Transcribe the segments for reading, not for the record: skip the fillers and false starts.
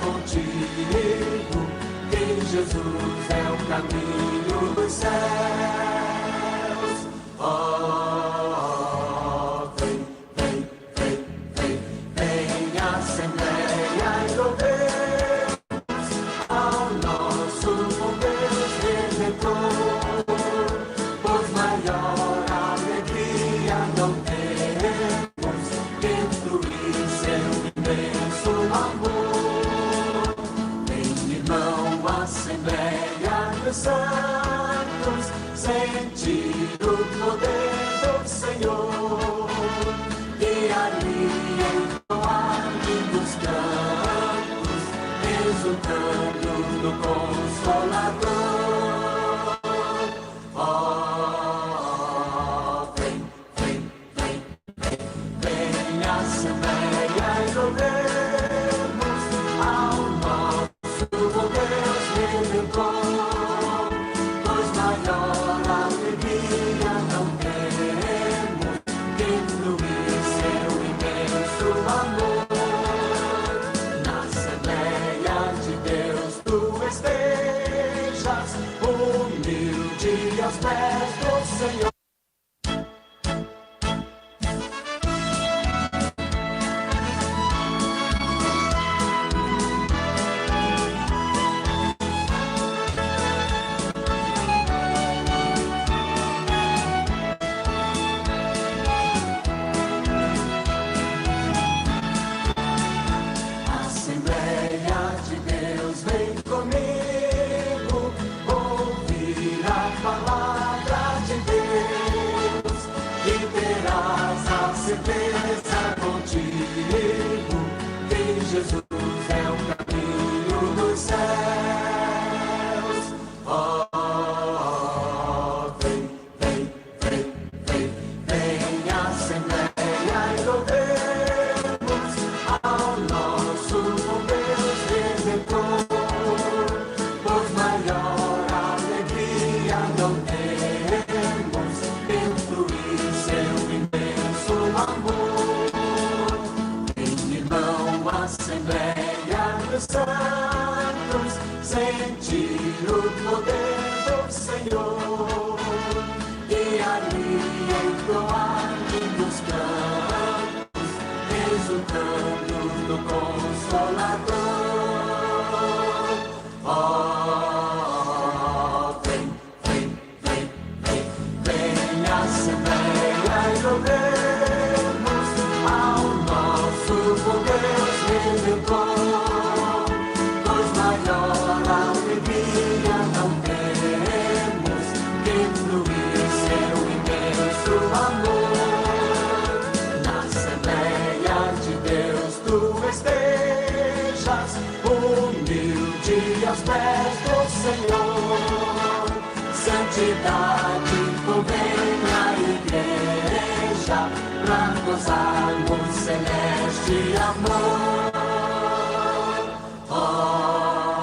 contigo, que Jesus é o caminho dos céus. Oh, vem, vem, vem, vem, vem, Assembleia e louvemos ao nosso bom Deus Redentor, pois maior alegria não temos que fluir seu imenso amor. Vem, irmão, Assembleia dos Santos, sentir o poder do Senhor, e ali entoar lindos cantos, exultando no Consolador. Oh, vem, vem, vem, vem, vem, Assembleia e louvemos ao nosso bom Deus Redentor, pois maior alegria não temos que fluir seu imenso amor. Na Assembleia de Deus tu estejas, humilde aos pés do Senhor. Assembleia de Deus, vem comigo, ouvir a palavra de Deus, e terás a certeza contigo, que Jesus é o caminho dos céus. Oh, vem, vem, vem, vem, vem, Assembleia e louvemos ao nosso bom Deus Redentor, pois maior alegria não temos que fluir seu imenso amor. Vem, irmão, Assembleia dos Santos, sentir o poder do Senhor, e ali entoar lindos cantos, exultando no Consolador. Oh, vem, vem, vem, vem, vem, Assembleia e louvemos ao nosso bom Deus Redentor, pois maior alegria não temos que fluir seu imenso amor. Na Assembleia de Deus tu estejas, humilde aos pés do Senhor. Santidade convém à igreja, pra gozarmos celeste amor. Oh,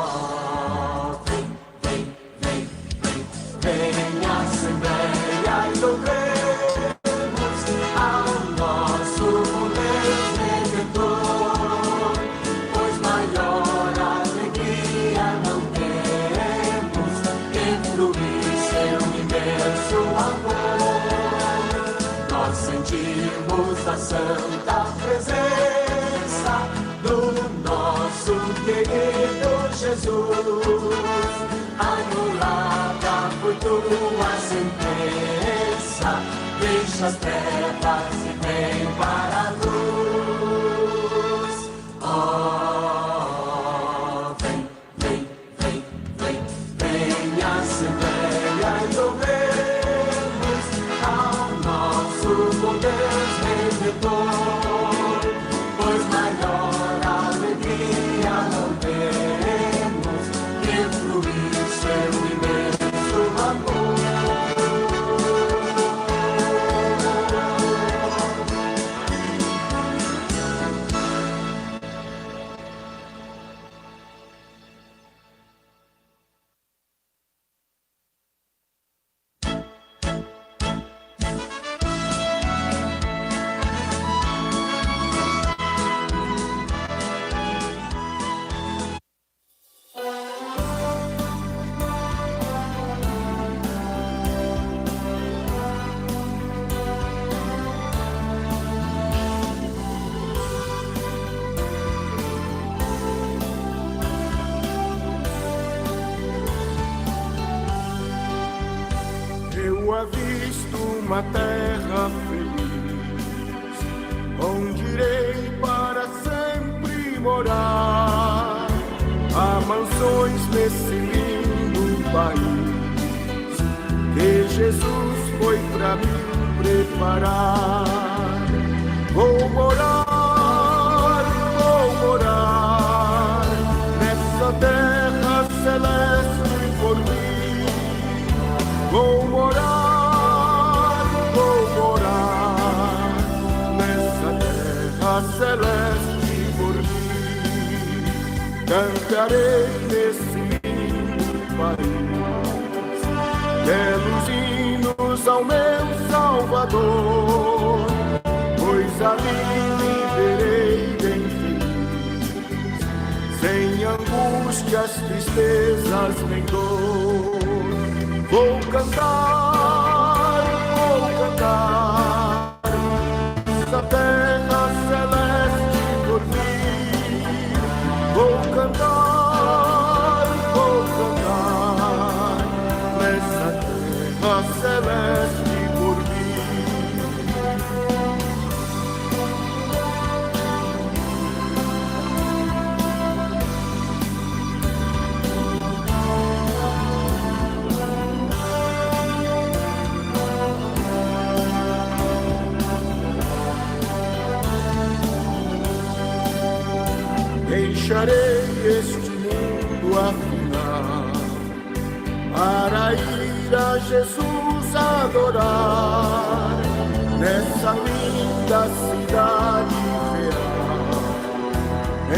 vem, vem, vem, vem, vem, Assembleia e louvemos ao nosso bom Deus Redentor, pois maior alegria não temos que fluir seu imenso amor. Nós sentimos a santa presença do nosso querido Jesus. Anulada foi tua sentença, deixa as trevas e vem para a luz. Oh, vem, vem, vem, vem, vem, Assembleia e louvemos ao nosso bom Deus Redentor, pois maior alegria não temos que uma terra feliz, onde irei para sempre morar. Há mansões nesse lindo país que Jesus foi para me preparar. Vou morar nessa terra celeste por mim. Vou morar nessa terra celeste por mim. Cantarei nesse lindo país belos hinos ao meu Salvador, pois ali viverei bem feliz, sem angústias, tristezas nem dor. Vou cantar essa terra celeste por mim. Vou cantar nessa terra celeste por mim. Deixarei este mundo afinal para ir a Jesus adorar nessa linda cidade real.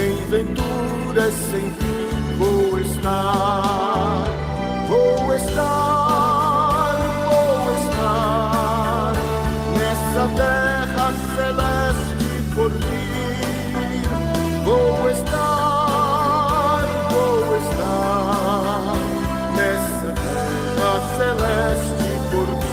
Em venturas sem fim vou estar nessa terra celeste por mim. Vou estar nessa terra celeste por mim.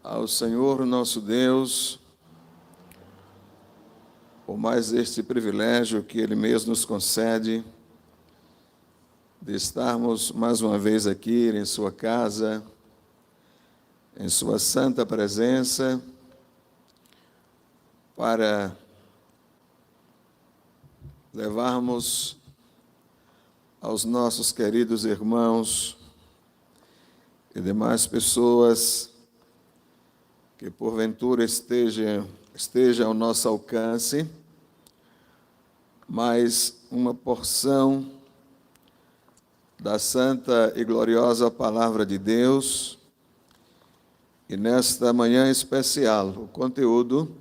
Ao Senhor nosso Deus, por mais este privilégio que Ele mesmo nos concede, de estarmos mais uma vez aqui em sua casa, em sua santa presença, para levarmos aos nossos queridos irmãos e demais pessoas que porventura esteja ao nosso alcance, mais uma porção da santa e gloriosa Palavra de Deus. E nesta manhã especial, o conteúdo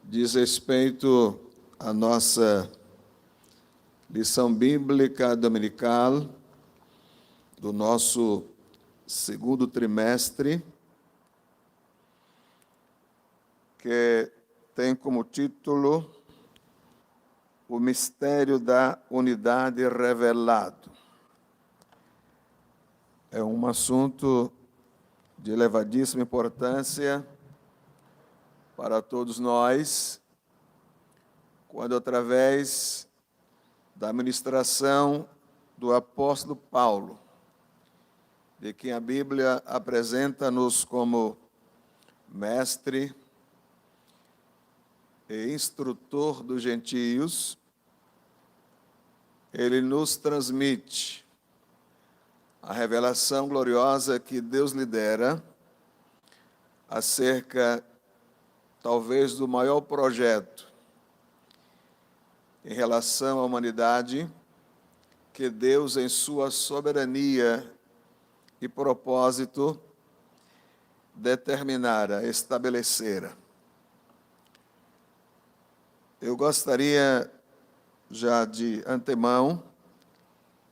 diz respeito à nossa lição bíblica dominical do nosso segundo trimestre, que tem como título O Mistério da Unidade Revelado. É um assunto de elevadíssima importância para todos nós, quando através da ministração do apóstolo Paulo, de quem a Bíblia apresenta-nos como mestre e instrutor dos gentios, ele nos transmite a revelação gloriosa que Deus lhe dera acerca, talvez, do maior projeto em relação à humanidade que Deus, em sua soberania e propósito, determinara, estabelecera. Eu gostaria, já de antemão,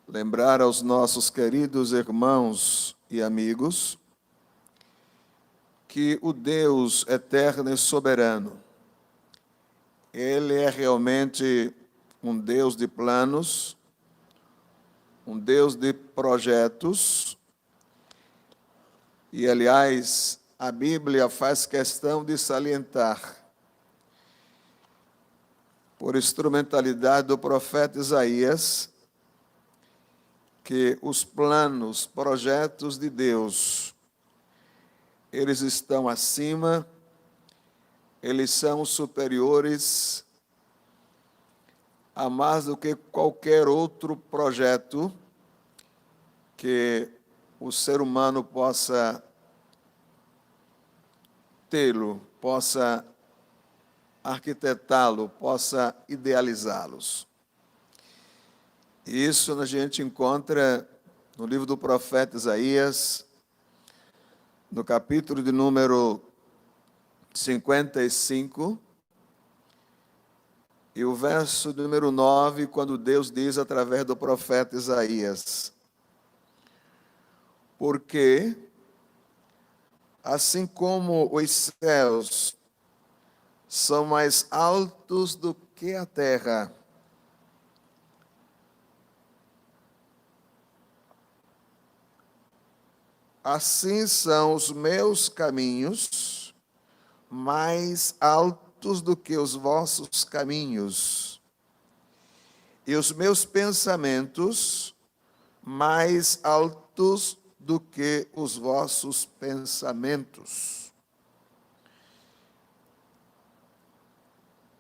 lembrar aos nossos queridos irmãos e amigos que o Deus eterno e soberano, Ele é realmente um Deus de planos, um Deus de projetos, e, aliás, a Bíblia faz questão de salientar, por instrumentalidade do profeta Isaías, que os planos, projetos de Deus, eles estão acima, eles são superiores a mais do que qualquer outro projeto que o ser humano possa tê-lo, possa arquitetá-lo, possa idealizá-los. Isso a gente encontra no livro do profeta Isaías, no capítulo de número 55, e o verso de número 9, quando Deus diz através do profeta Isaías: porque, assim como os céus são mais altos do que a terra, assim são os meus caminhos mais altos do que os vossos caminhos, e os meus pensamentos mais altos do que os vossos pensamentos.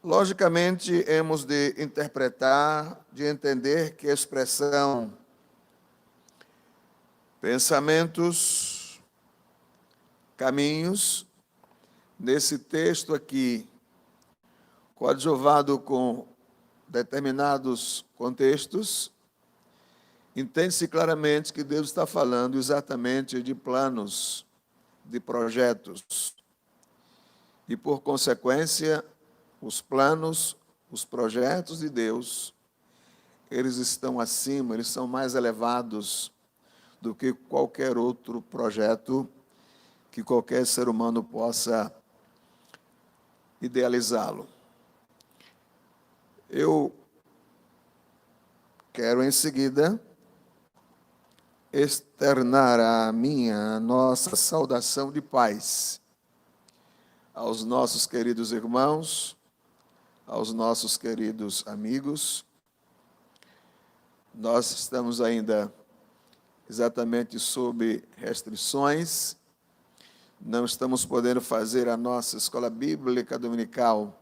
Logicamente, hemos de interpretar, de entender que a expressão pensamentos, caminhos, nesse texto aqui, coadjuvado com determinados contextos, entende-se claramente que Deus está falando exatamente de planos, de projetos. E, por consequência, os planos, os projetos de Deus, eles estão acima, eles são mais elevados do que qualquer outro projeto que qualquer ser humano possa idealizá-lo. Eu quero, em seguida, externar a nossa saudação de paz aos nossos queridos irmãos, aos nossos queridos amigos. Nós estamos ainda exatamente sob restrições, não estamos podendo fazer a nossa escola bíblica dominical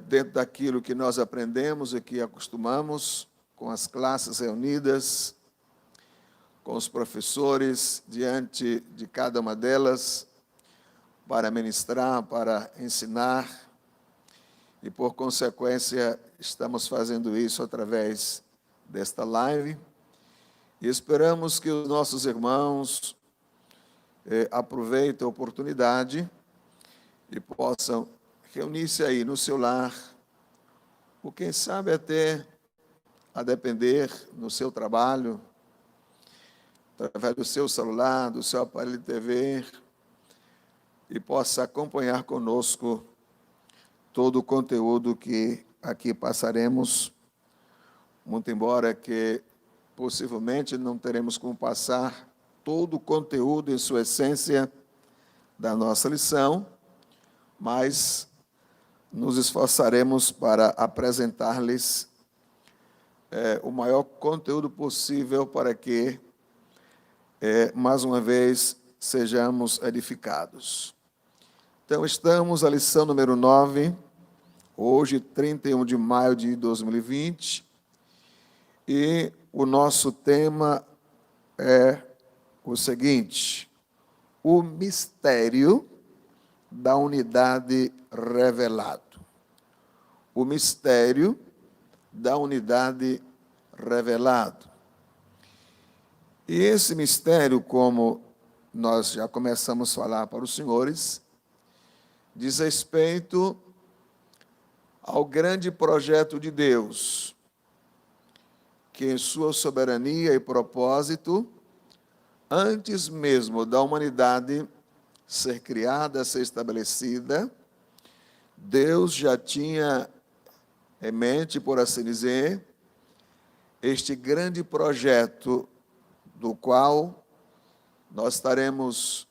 dentro daquilo que nós aprendemos e que acostumamos, com as classes reunidas, com os professores diante de cada uma delas, para ministrar, para ensinar, e, por consequência, estamos fazendo isso através desta live, e esperamos que os nossos irmãos aproveitem a oportunidade e possam reunir-se aí no seu lar, ou quem sabe até, a depender, no seu trabalho, através do seu celular, do seu aparelho de TV, e possa acompanhar conosco todo o conteúdo que aqui passaremos, muito embora que possivelmente não teremos como passar todo o conteúdo em sua essência da nossa lição, mas nos esforçaremos para apresentar-lhes o maior conteúdo possível para que, mais uma vez, sejamos edificados. Então, estamos na lição número 9, hoje, 31 de maio de 2020, e o nosso tema é o seguinte: o mistério da unidade revelado. O mistério da unidade revelado. E esse mistério, como nós já começamos a falar para os senhores, diz respeito ao grande projeto de Deus, que em sua soberania e propósito, antes mesmo da humanidade ser criada, ser estabelecida, Deus já tinha em mente, por assim dizer, este grande projeto do qual nós estaremos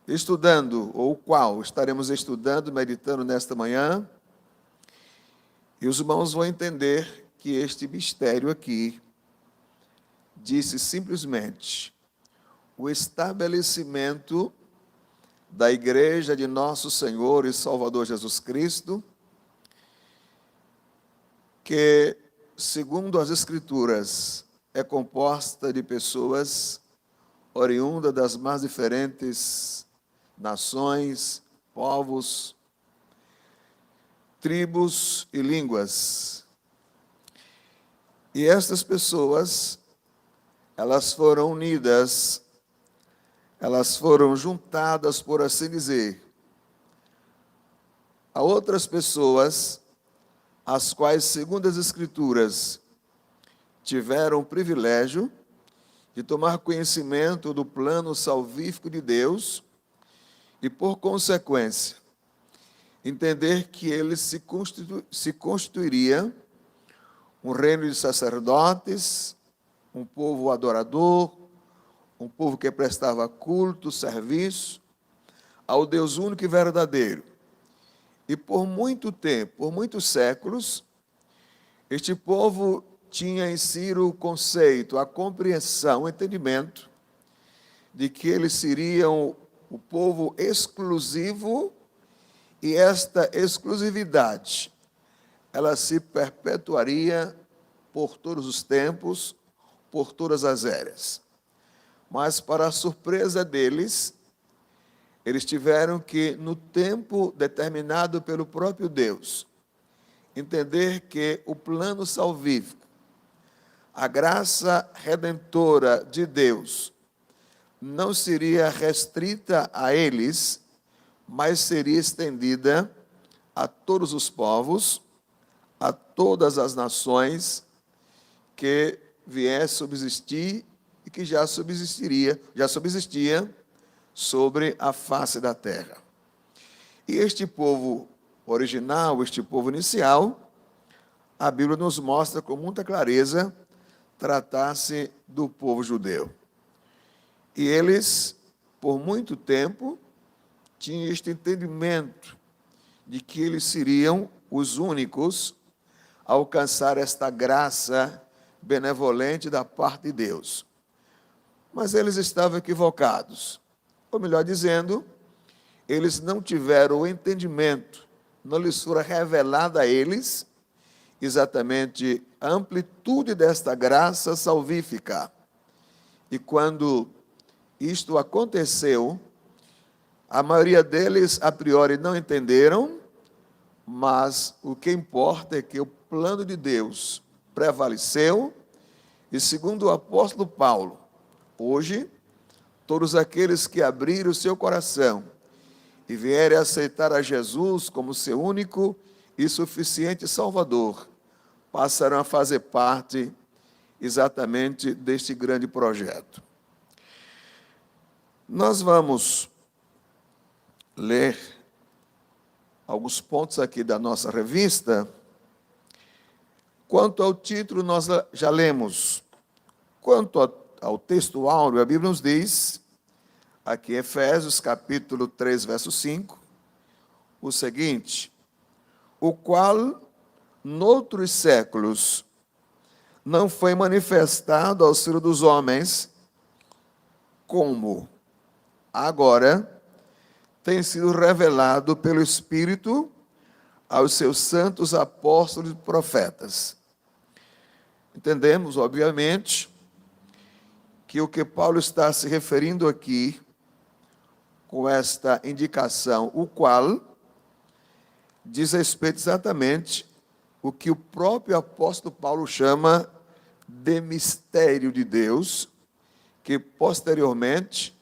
estudando, ou o qual estaremos estudando, meditando nesta manhã, e os irmãos vão entender que este mistério aqui disse simplesmente o estabelecimento da Igreja de Nosso Senhor e Salvador Jesus Cristo, que, segundo as Escrituras, é composta de pessoas oriundas das mais diferentes nações, povos, tribos e línguas. E estas pessoas, elas foram unidas, elas foram juntadas, por assim dizer, a outras pessoas, as quais, segundo as Escrituras, tiveram o privilégio de tomar conhecimento do plano salvífico de Deus e, por consequência, entender que ele se constituiria um reino de sacerdotes, um povo adorador, um povo que prestava culto, serviço ao Deus único e verdadeiro. E por muito tempo, por muitos séculos, este povo tinha em si o conceito, a compreensão, o entendimento de que eles seriam o povo exclusivo, e esta exclusividade, ela se perpetuaria por todos os tempos, por todas as eras. Mas, para a surpresa deles, eles tiveram que, no tempo determinado pelo próprio Deus, entender que o plano salvífico, a graça redentora de Deus, não seria restrita a eles, mas seria estendida a todos os povos, a todas as nações que viesse subsistir e que já subsistia sobre a face da terra. E este povo original, este povo inicial, a Bíblia nos mostra com muita clareza, tratar-se do povo judeu. E eles, por muito tempo, tinham este entendimento de que eles seriam os únicos a alcançar esta graça benevolente da parte de Deus. Mas eles estavam equivocados. Ou melhor dizendo, eles não tiveram o entendimento, não lhes foi revelada a eles exatamente a amplitude desta graça salvífica. E quando isto aconteceu, a maioria deles, a priori, não entenderam, mas o que importa é que o plano de Deus prevaleceu, e segundo o apóstolo Paulo, hoje, todos aqueles que abriram o seu coração e vierem aceitar a Jesus como seu único e suficiente Salvador, passarão a fazer parte exatamente deste grande projeto. Nós vamos ler alguns pontos aqui da nossa revista. Quanto ao título, nós já lemos. Quanto ao texto áureo, a Bíblia nos diz, aqui em Efésios, capítulo 3, verso 5, o seguinte: o qual, noutros séculos, não foi manifestado aos filhos dos homens, como agora tem sido revelado pelo Espírito aos seus santos apóstolos e profetas. Entendemos, obviamente, que o que Paulo está se referindo aqui, com esta indicação, o qual diz respeito exatamente o que o próprio apóstolo Paulo chama de mistério de Deus, que posteriormente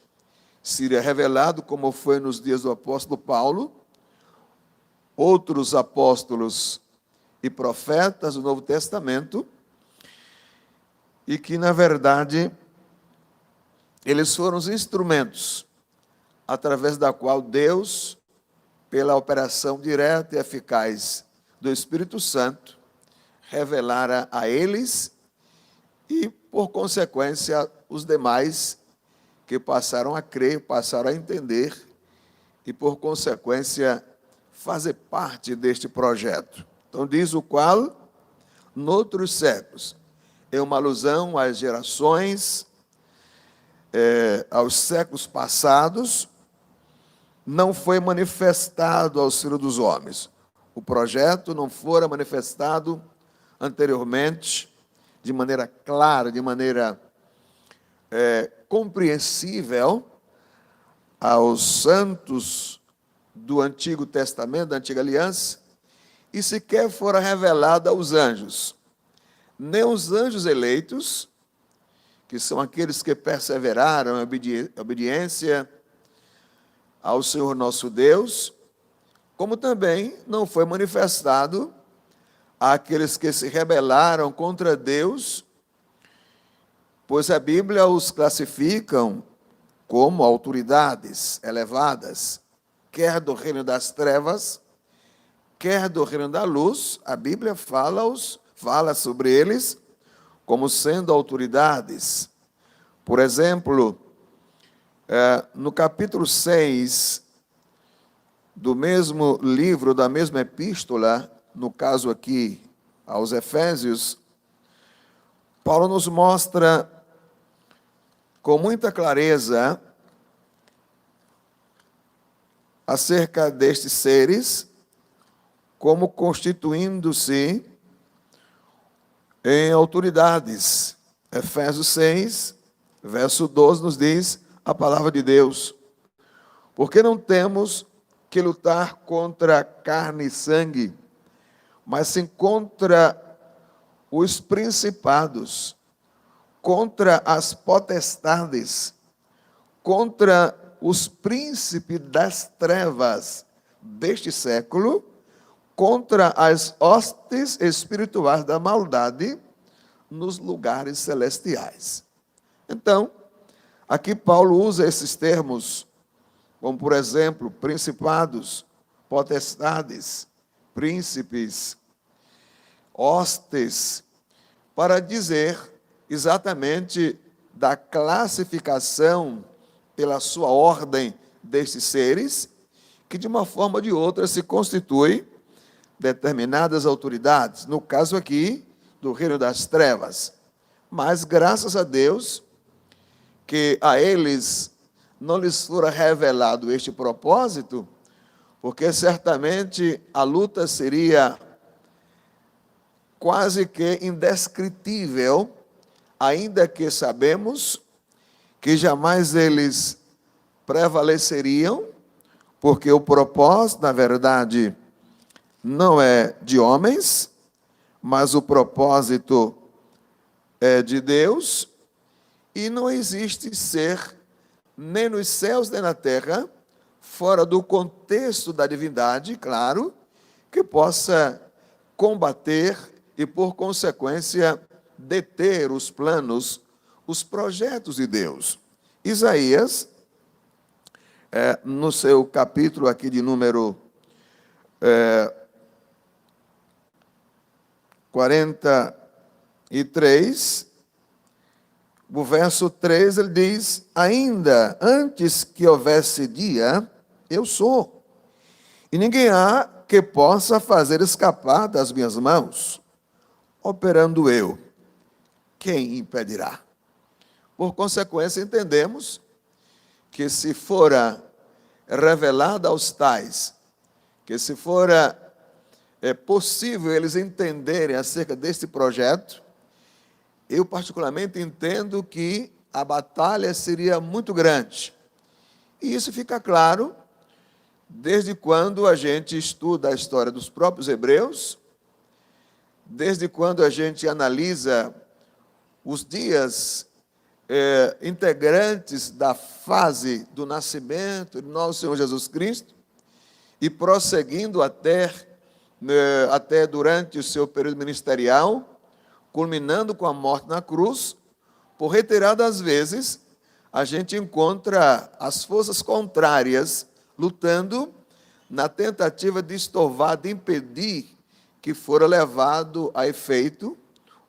seria revelado, como foi nos dias do apóstolo Paulo, outros apóstolos e profetas do Novo Testamento, e que, na verdade, eles foram os instrumentos através da qual Deus, pela operação direta e eficaz do Espírito Santo, revelara a eles e, por consequência, os demais que passaram a crer, passaram a entender e, por consequência, fazer parte deste projeto. Então, diz o qual, noutros séculos, é uma alusão às gerações, aos séculos passados, não foi manifestado aos filhos dos homens. O projeto não fora manifestado anteriormente, de maneira clara, de maneira compreensível, aos santos do Antigo Testamento, da Antiga Aliança, e sequer fora revelado aos anjos. Nem os anjos eleitos, que são aqueles que perseveraram em obediência ao Senhor nosso Deus, como também não foi manifestado àqueles que se rebelaram contra Deus, pois a Bíblia os classificam como autoridades elevadas, quer do reino das trevas, quer do reino da luz. A Bíblia fala sobre eles como sendo autoridades. Por exemplo, no capítulo 6 do mesmo livro, da mesma epístola, no caso aqui aos Efésios, Paulo nos mostra com muita clareza acerca destes seres, como constituindo-se em autoridades. Efésios 6, verso 12, nos diz a palavra de Deus: porque não temos que lutar contra carne e sangue, mas sim contra os principados, contra as potestades, contra os príncipes das trevas deste século, contra as hostes espirituais da maldade nos lugares celestiais. Então, aqui Paulo usa esses termos, como, por exemplo, principados, potestades, príncipes, hostes, para dizer exatamente da classificação pela sua ordem destes seres, que de uma forma ou de outra se constituem determinadas autoridades, no caso aqui do reino das trevas. Mas graças a Deus que a eles não lhes fora revelado este propósito, porque certamente a luta seria quase que indescritível, ainda que sabemos que jamais eles prevaleceriam, porque o propósito, na verdade, não é de homens, mas o propósito é de Deus, e não existe ser, nem nos céus nem na terra, fora do contexto da divindade, claro, que possa combater e, por consequência, deter os planos, os projetos de Deus. Isaías, no seu capítulo aqui de número 43, o verso 3, ele diz: ainda antes que houvesse dia, eu sou, e ninguém há que possa fazer escapar das minhas mãos. Operando eu, quem impedirá? Por consequência, entendemos que se fora revelado aos tais, que se fora possível eles entenderem acerca deste projeto, eu particularmente entendo que a batalha seria muito grande. E isso fica claro desde quando a gente estuda a história dos próprios hebreus, desde quando a gente analisa os dias integrantes da fase do nascimento de nosso Senhor Jesus Cristo, e prosseguindo até durante o seu período ministerial, culminando com a morte na cruz. Por reiteradas vezes, a gente encontra as forças contrárias lutando na tentativa de estorvar, de impedir que fora levado a efeito,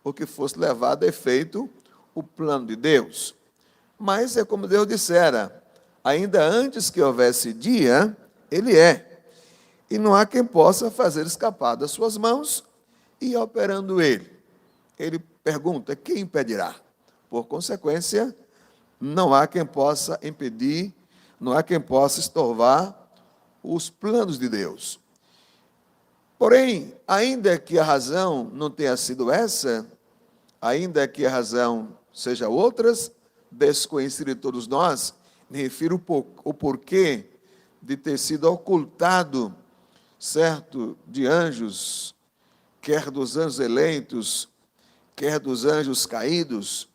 ou que fosse levado a efeito o plano de Deus. Mas é como Deus dissera, ainda antes que houvesse dia, Ele é. E não há quem possa fazer escapar das suas mãos, e operando Ele. Ele pergunta, quem impedirá? Por consequência, não há quem possa impedir, não há quem possa estorvar os planos de Deus. Porém, ainda que a razão não tenha sido essa, ainda que a razão seja outras, desconhecida de todos nós, me refiro ao porquê de ter sido ocultado, certo, de anjos, quer dos anjos eleitos, quer dos anjos caídos,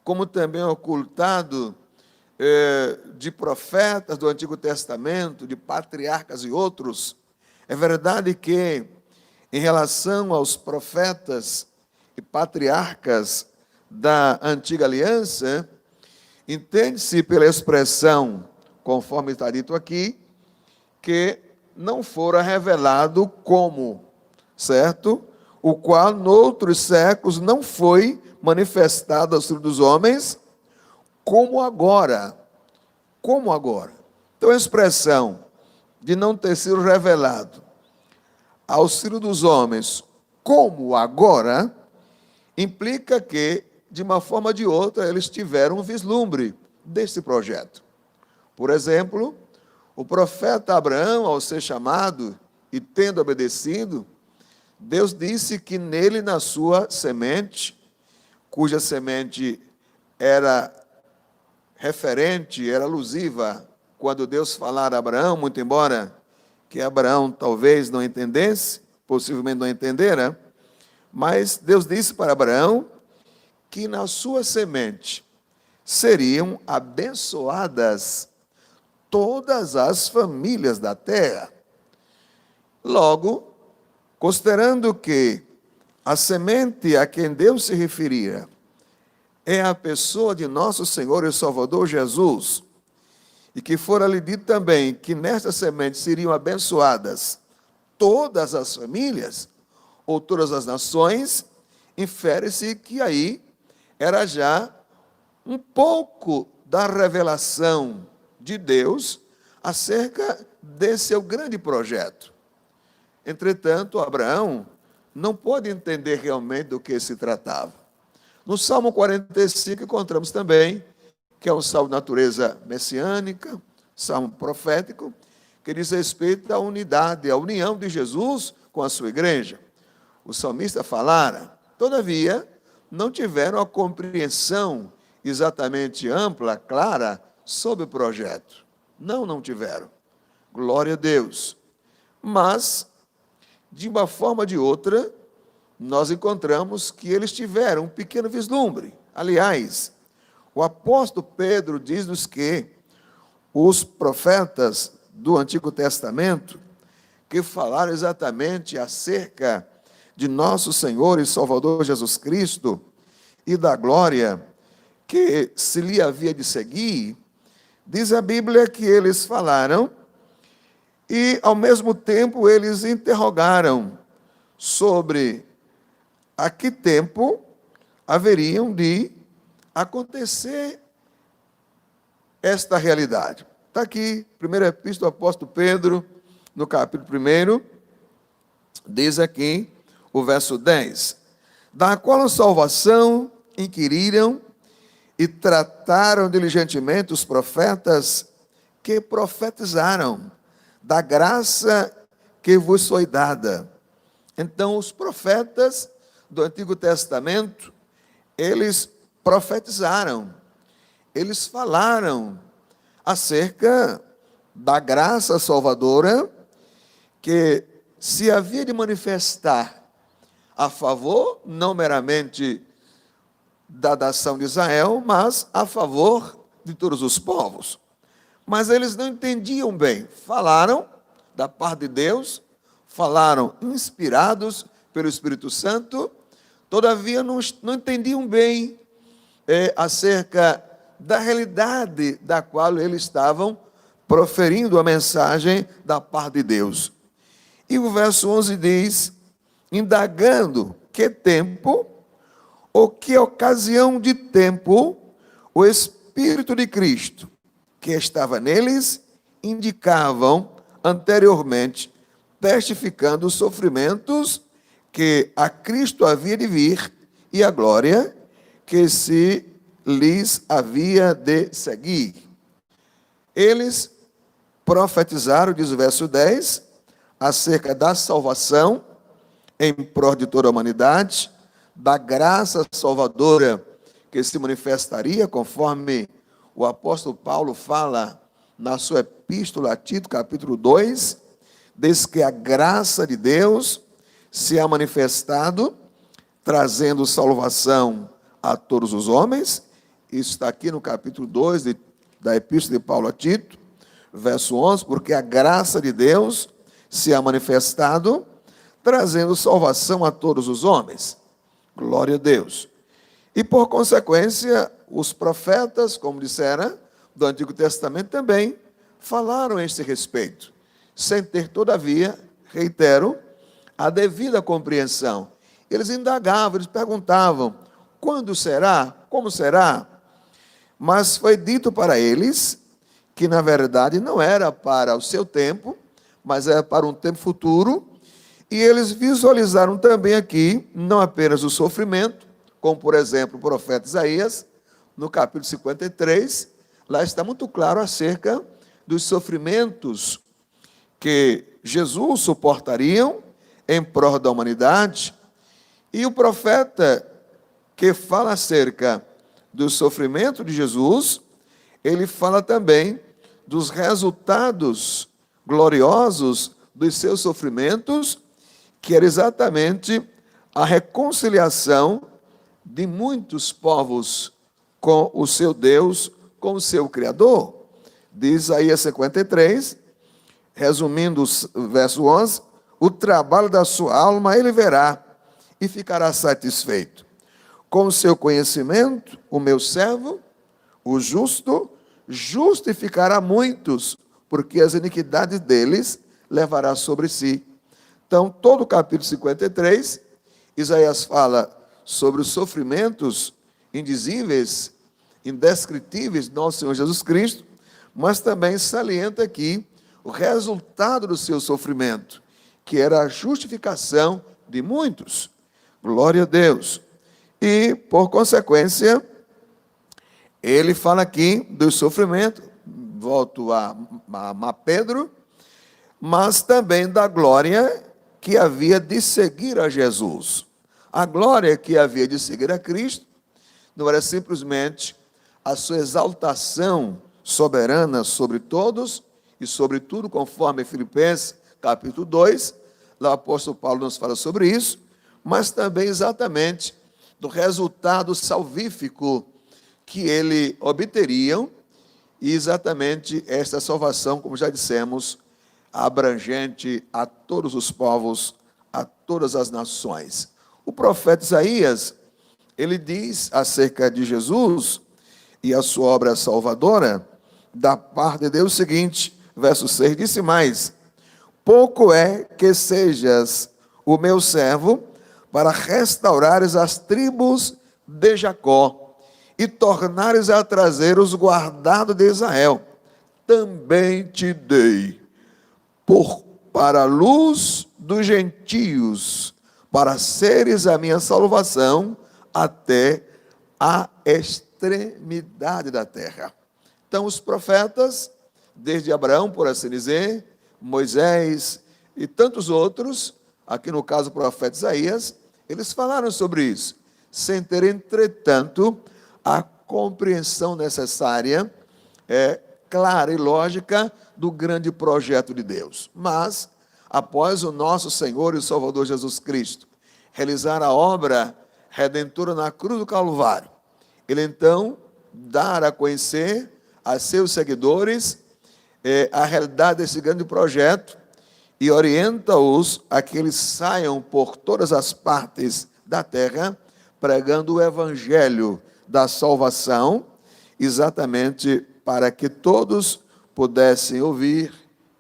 como também ocultado de profetas do Antigo Testamento, de patriarcas e outros. É verdade que, em relação aos profetas e patriarcas da Antiga Aliança, entende-se pela expressão, conforme está dito aqui, que não fora revelado como, certo? O qual, noutros séculos, não foi manifestado aos filhos dos homens, como agora. Como agora. Então, a expressão de não ter sido revelado aos filhos dos homens, como agora, implica que, de uma forma ou de outra, eles tiveram um vislumbre desse projeto. Por exemplo, o profeta Abraão, ao ser chamado e tendo obedecido, Deus disse que nele, na sua semente, cuja semente era referente, era alusiva, quando Deus falara a Abraão, muito embora que Abraão talvez não entendesse, possivelmente não entendera, mas Deus disse para Abraão que na sua semente seriam abençoadas todas as famílias da terra. Logo, considerando que a semente a quem Deus se referia é a pessoa de nosso Senhor e Salvador Jesus, e que fora lhe dito também que nesta semente seriam abençoadas todas as famílias, ou todas as nações, infere-se que aí era já um pouco da revelação de Deus acerca desse seu grande projeto. Entretanto, Abraão não pôde entender realmente do que se tratava. No Salmo 45 encontramos também, que é um salmo de natureza messiânica, salmo profético, que diz respeito à unidade, à união de Jesus com a sua igreja. O salmista falara, todavia, não tiveram a compreensão exatamente ampla, clara, sobre o projeto. Não tiveram. Glória a Deus. Mas, de uma forma ou de outra, nós encontramos que eles tiveram um pequeno vislumbre. Aliás, o apóstolo Pedro diz-nos que os profetas do Antigo Testamento, que falaram exatamente acerca de nosso Senhor e Salvador Jesus Cristo e da glória que se lhe havia de seguir, diz a Bíblia que eles falaram e, ao mesmo tempo, eles interrogaram sobre a que tempo haveriam de acontecer esta realidade. Está aqui, primeira epístola do apóstolo Pedro, no capítulo 1, diz aqui o verso 10, da qual a salvação inquiriram e trataram diligentemente os profetas que profetizaram da graça que vos foi dada. Então, os profetas do Antigo Testamento, eles profetizaram, eles falaram acerca da graça salvadora que se havia de manifestar a favor, não meramente da nação de Israel, mas a favor de todos os povos. Mas eles não entendiam bem. Falaram, da parte de Deus, falaram inspirados pelo Espírito Santo, todavia não entendiam bem acerca da realidade da qual eles estavam proferindo a mensagem da parte de Deus. E o verso 11 diz, indagando que tempo, ou que ocasião de tempo, o Espírito de Cristo, que estava neles, indicavam anteriormente, testificando os sofrimentos que a Cristo havia de vir e a glória que se lhes havia de seguir. Eles profetizaram, diz o verso 10, acerca da salvação em prol de toda a humanidade, da graça salvadora que se manifestaria, conforme o apóstolo Paulo fala na sua epístola a Tito, capítulo 2, diz que a graça de Deus se ha manifestado, trazendo salvação a todos os homens. Isso está aqui no capítulo 2 da epístola de Paulo a Tito, verso 11, porque a graça de Deus se ha manifestado, trazendo salvação a todos os homens. Glória a Deus. E por consequência, os profetas, como disseram, do Antigo Testamento também falaram a este respeito, sem ter, todavia, reitero, a devida compreensão. Eles indagavam, eles perguntavam, quando será? Como será? Mas foi dito para eles que, na verdade, não era para o seu tempo, mas era para um tempo futuro, e eles visualizaram também aqui, não apenas o sofrimento, como, por exemplo, o profeta Isaías, no capítulo 53, lá está muito claro acerca dos sofrimentos que Jesus suportaria em prol da humanidade, e o profeta que fala acerca do sofrimento de Jesus, ele fala também dos resultados gloriosos dos seus sofrimentos, que era exatamente a reconciliação de muitos povos com o seu Deus, com o seu Criador. Diz Isaías 53, resumindo o verso 11, o trabalho da sua alma ele verá e ficará satisfeito. Com o seu conhecimento, o meu servo, o justo, justificará muitos, porque as iniquidades deles levará sobre si. Então, todo o capítulo 53, Isaías fala sobre os sofrimentos indizíveis, indescritíveis do nosso Senhor Jesus Cristo, mas também salienta aqui o resultado do seu sofrimento, que era a justificação de muitos. Glória a Deus. E, por consequência, ele fala aqui do sofrimento, volto a Pedro, mas também da glória que havia de seguir a Jesus. A glória que havia de seguir a Cristo não era simplesmente a sua exaltação soberana sobre todos e sobre tudo, conforme Filipenses capítulo 2, lá o apóstolo Paulo nos fala sobre isso, mas também exatamente do resultado salvífico que ele obteria, e exatamente esta salvação, como já dissemos, abrangente a todos os povos, a todas as nações. O profeta Isaías, ele diz acerca de Jesus e a sua obra salvadora, da parte de Deus o seguinte, verso 6, disse mais, pouco é que sejas o meu servo para restaurares as tribos de Jacó e tornares a trazer os guardados de Israel. Também te dei para a luz dos gentios, para seres a minha salvação até a extremidade da terra. Então, os profetas, desde Abraão, por assim dizer, Moisés e tantos outros, aqui no caso o profeta Isaías, eles falaram sobre isso, sem ter, entretanto, a compreensão necessária, clara e lógica do grande projeto de Deus. Mas, após o nosso Senhor e Salvador Jesus Cristo realizar a obra redentora na cruz do Calvário, ele então dar a conhecer a seus seguidores a realidade desse grande projeto, e orienta-os a que eles saiam por todas as partes da terra, pregando o evangelho da salvação, exatamente para que todos pudessem ouvir,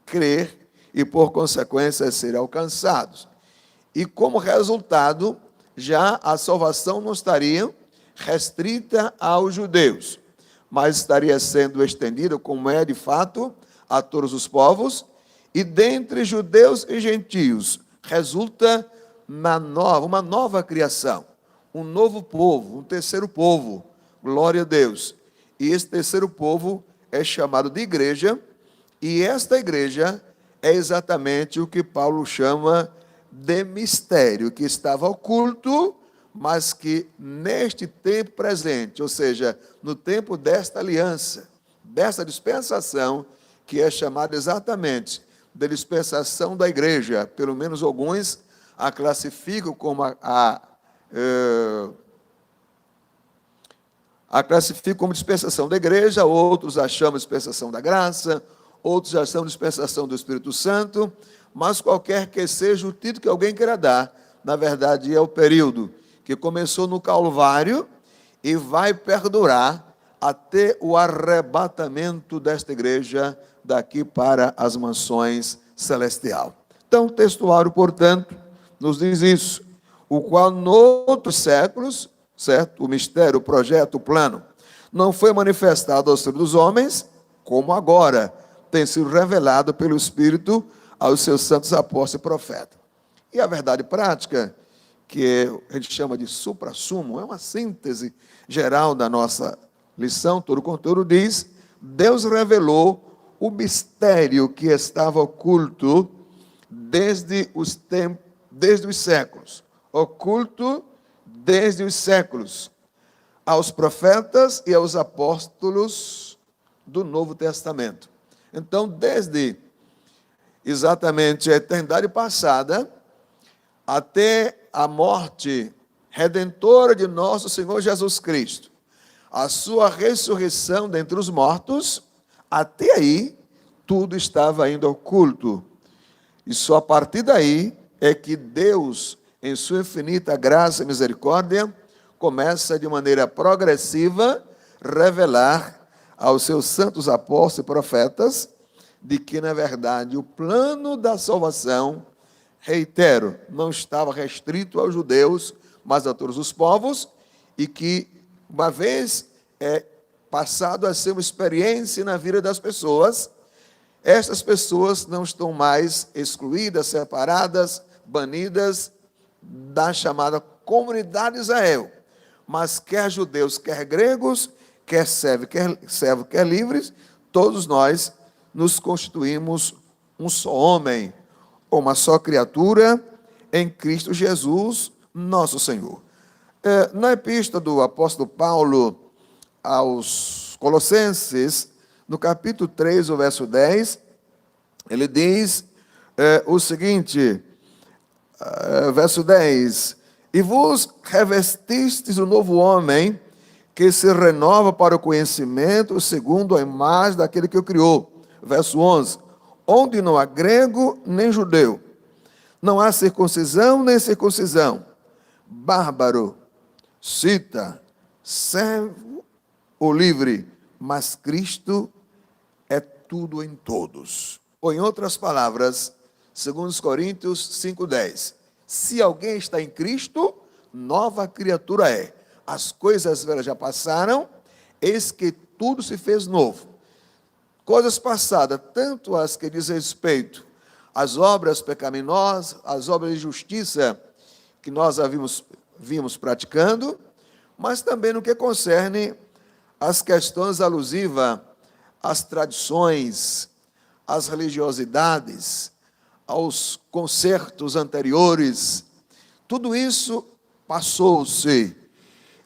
crer e, por consequência, serem alcançados. E, como resultado, já a salvação não estaria restrita aos judeus, mas estaria sendo estendida, como é de fato, a todos os povos, e dentre judeus e gentios resulta uma nova criação, um novo povo, um terceiro povo, glória a Deus. E esse terceiro povo é chamado de igreja, e esta igreja é exatamente o que Paulo chama de mistério, que estava oculto, mas que neste tempo presente, ou seja, no tempo desta aliança, desta dispensação, que é chamada exatamente de dispensação da igreja, pelo menos alguns a classificam como a classificam como dispensação da igreja, outros a chamam de dispensação da graça, outros já chamam de dispensação do Espírito Santo, mas qualquer que seja o título que alguém queira dar, na verdade é o período que começou no Calvário e vai perdurar até o arrebatamento desta igreja daqui para as mansões celestial. Então, o textuário, portanto, nos diz isso, o qual noutros séculos, certo? O mistério, o projeto, o plano, não foi manifestado aos filhos dos homens, como agora tem sido revelado pelo Espírito aos seus santos apóstolos e profetas. E a verdade prática, que a gente chama de suprassumo, é uma síntese geral da nossa lição, todo o conteúdo diz: Deus revelou o mistério que estava oculto desde os tempos, desde os séculos, oculto desde os séculos, aos profetas e aos apóstolos do Novo Testamento. Então, desde exatamente a eternidade passada, até a morte redentora de nosso Senhor Jesus Cristo, a sua ressurreição dentre os mortos, até aí, tudo estava ainda oculto. E só a partir daí é que Deus, em sua infinita graça e misericórdia, começa de maneira progressiva revelar aos seus santos apóstolos e profetas de que, na verdade, o plano da salvação, reitero, não estava restrito aos judeus, mas a todos os povos, e que, uma vez passado a ser uma experiência na vida das pessoas, essas pessoas não estão mais excluídas, separadas, banidas da chamada comunidade de Israel, mas quer judeus, quer gregos, quer servo, quer livres, todos nós nos constituímos um só homem, ou uma só criatura em Cristo Jesus, nosso Senhor. Na epístola do apóstolo Paulo aos Colossenses, no capítulo 3, o verso 10, ele diz o seguinte, verso 10, e vos revestistes o novo homem, que se renova para o conhecimento, segundo a imagem daquele que o criou. Verso 11, onde não há grego nem judeu, não há circuncisão nem circuncisão, bárbaro, cita, servo ou livre, mas Cristo é tudo em todos. Ou em outras palavras, segundo os Coríntios 5:10, se alguém está em Cristo, nova criatura é. As coisas velhas já passaram, eis que tudo se fez novo. Coisas passadas, tanto as que diz respeito às obras pecaminosas, às obras de justiça que nós vimos praticando, mas também no que concerne às questões alusivas às tradições, às religiosidades, aos concertos anteriores. Tudo isso passou-se.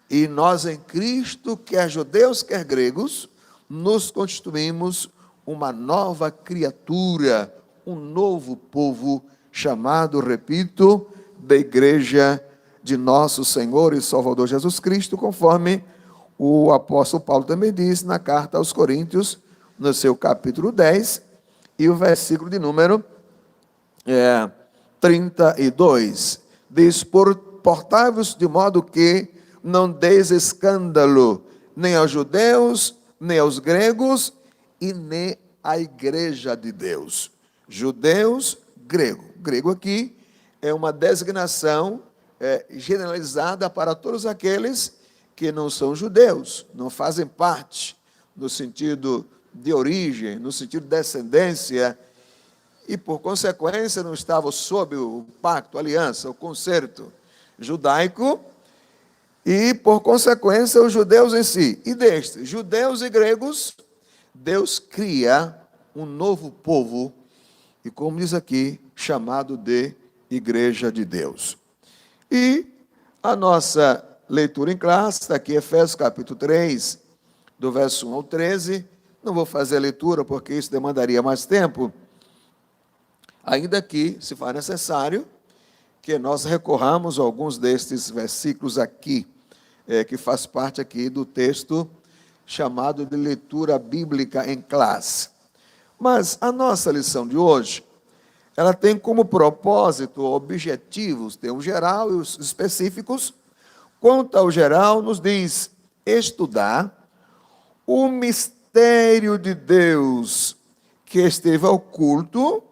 E nós em Cristo, quer judeus, quer gregos, nos constituímos uma nova criatura, um novo povo, chamado, repito, da igreja de nosso Senhor e Salvador Jesus Cristo, conforme o apóstolo Paulo também diz na carta aos Coríntios, no seu capítulo 10, e o versículo de número 32. Diz: portai-vos de modo que não deis escândalo nem aos judeus, nem aos gregos, e nem à igreja de Deus. Judeus, grego. Grego aqui é uma designação generalizada para todos aqueles que não são judeus, não fazem parte, no sentido de origem, no sentido de descendência, e por consequência não estavam sob o pacto, a aliança, o concerto judaico, e por consequência os judeus em si. E destes, judeus e gregos, Deus cria um novo povo, e como diz aqui, chamado de Igreja de Deus. E a nossa leitura em classe está aqui, Efésios capítulo 3, do verso 1 ao 13. Não vou fazer a leitura porque isso demandaria mais tempo. Ainda que, se for necessário, que nós recorramos a alguns destes versículos aqui, que faz parte aqui do texto chamado de leitura bíblica em classe. Mas a nossa lição de hoje, ela tem como propósito objetivos, tem o geral e os específicos. Quanto ao geral, nos diz estudar o mistério de Deus que esteve oculto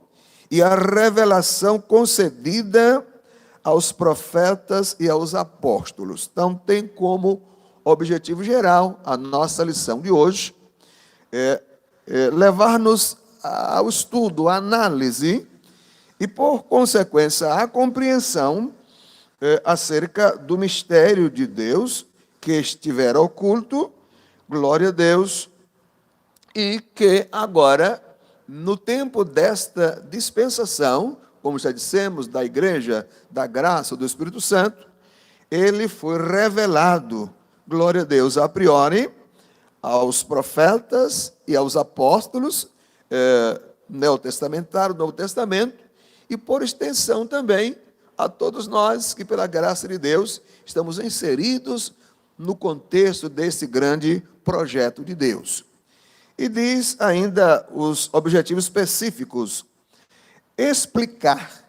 e a revelação concedida aos profetas e aos apóstolos. Então, tem como objetivo geral a nossa lição de hoje, levar-nos ao estudo, à análise e, por consequência, à compreensão acerca do mistério de Deus que estivera oculto, glória a Deus, e que agora, no tempo desta dispensação, como já dissemos, da igreja, da graça do Espírito Santo, ele foi revelado, glória a Deus, a priori, aos profetas e aos apóstolos, neotestamentário, Novo Testamento, e por extensão também a todos nós que, pela graça de Deus, estamos inseridos no contexto desse grande projeto de Deus. E diz ainda os objetivos específicos: explicar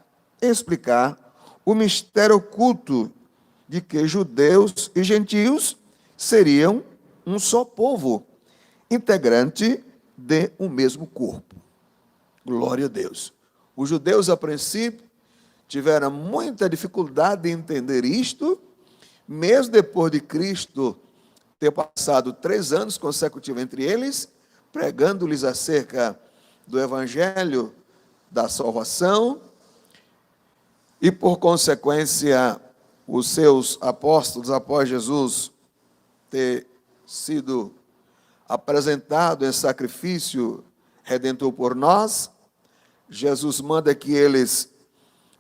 o mistério oculto de que judeus e gentios seriam um só povo, integrante de um mesmo corpo. Glória a Deus. Os judeus, a princípio, tiveram muita dificuldade em entender isto, mesmo depois de Cristo ter passado 3 anos consecutivos entre eles, pregando-lhes acerca do evangelho da salvação, e por consequência, os seus apóstolos, após Jesus ter sido apresentado em sacrifício redentor por nós, Jesus manda que eles,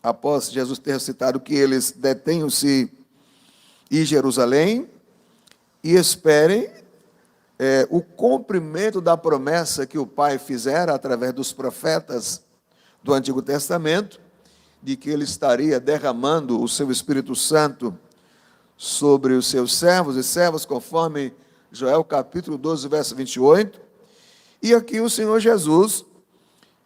após Jesus ter citado, que eles detenham-se em Jerusalém e esperem o cumprimento da promessa que o Pai fizera através dos profetas do Antigo Testamento, de que ele estaria derramando o seu Espírito Santo sobre os seus servos e servas, conforme Joel capítulo 12, verso 28. E aqui o Senhor Jesus,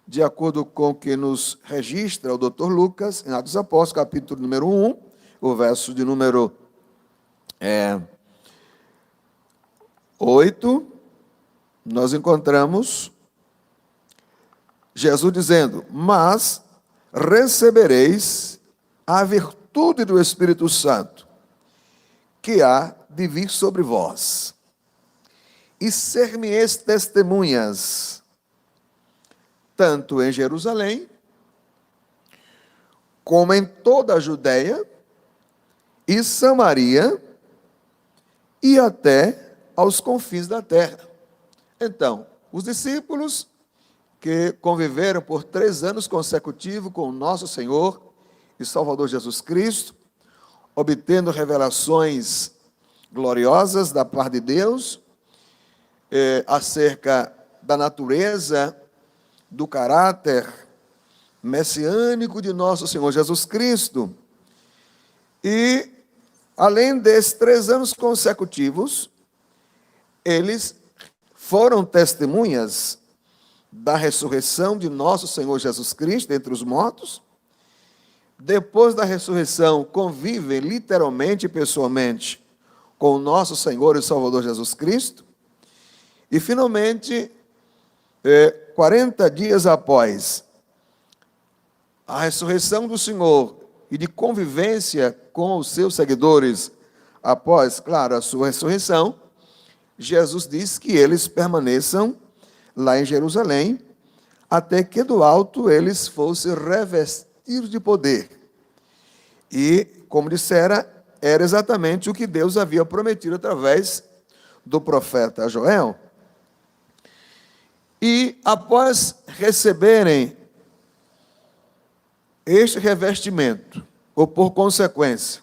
de acordo com o que nos registra o Dr. Lucas, em Atos dos Apóstolos, capítulo número 1, o verso de número 8, nós encontramos Jesus dizendo: mas recebereis a virtude do Espírito Santo, que há de vir sobre vós, e ser-me-eis testemunhas, tanto em Jerusalém, como em toda a Judeia e Samaria, e até aos confins da terra. Então, os discípulos que conviveram por 3 anos consecutivos com o nosso Senhor e Salvador Jesus Cristo, obtendo revelações gloriosas da parte de Deus, acerca da natureza, do caráter messiânico de nosso Senhor Jesus Cristo. E, além desses 3 anos consecutivos, eles foram testemunhas da ressurreição de nosso Senhor Jesus Cristo entre os mortos, depois da ressurreição, convivem literalmente e pessoalmente com o nosso Senhor e Salvador Jesus Cristo. E, finalmente, 40 dias após a ressurreição do Senhor e de convivência com os seus seguidores, após, claro, a sua ressurreição, Jesus diz que eles permaneçam lá em Jerusalém, até que do alto eles fossem revestidos de poder. E, como dissera, era exatamente o que Deus havia prometido através do profeta Joel. E, após receberem este revestimento, ou por consequência,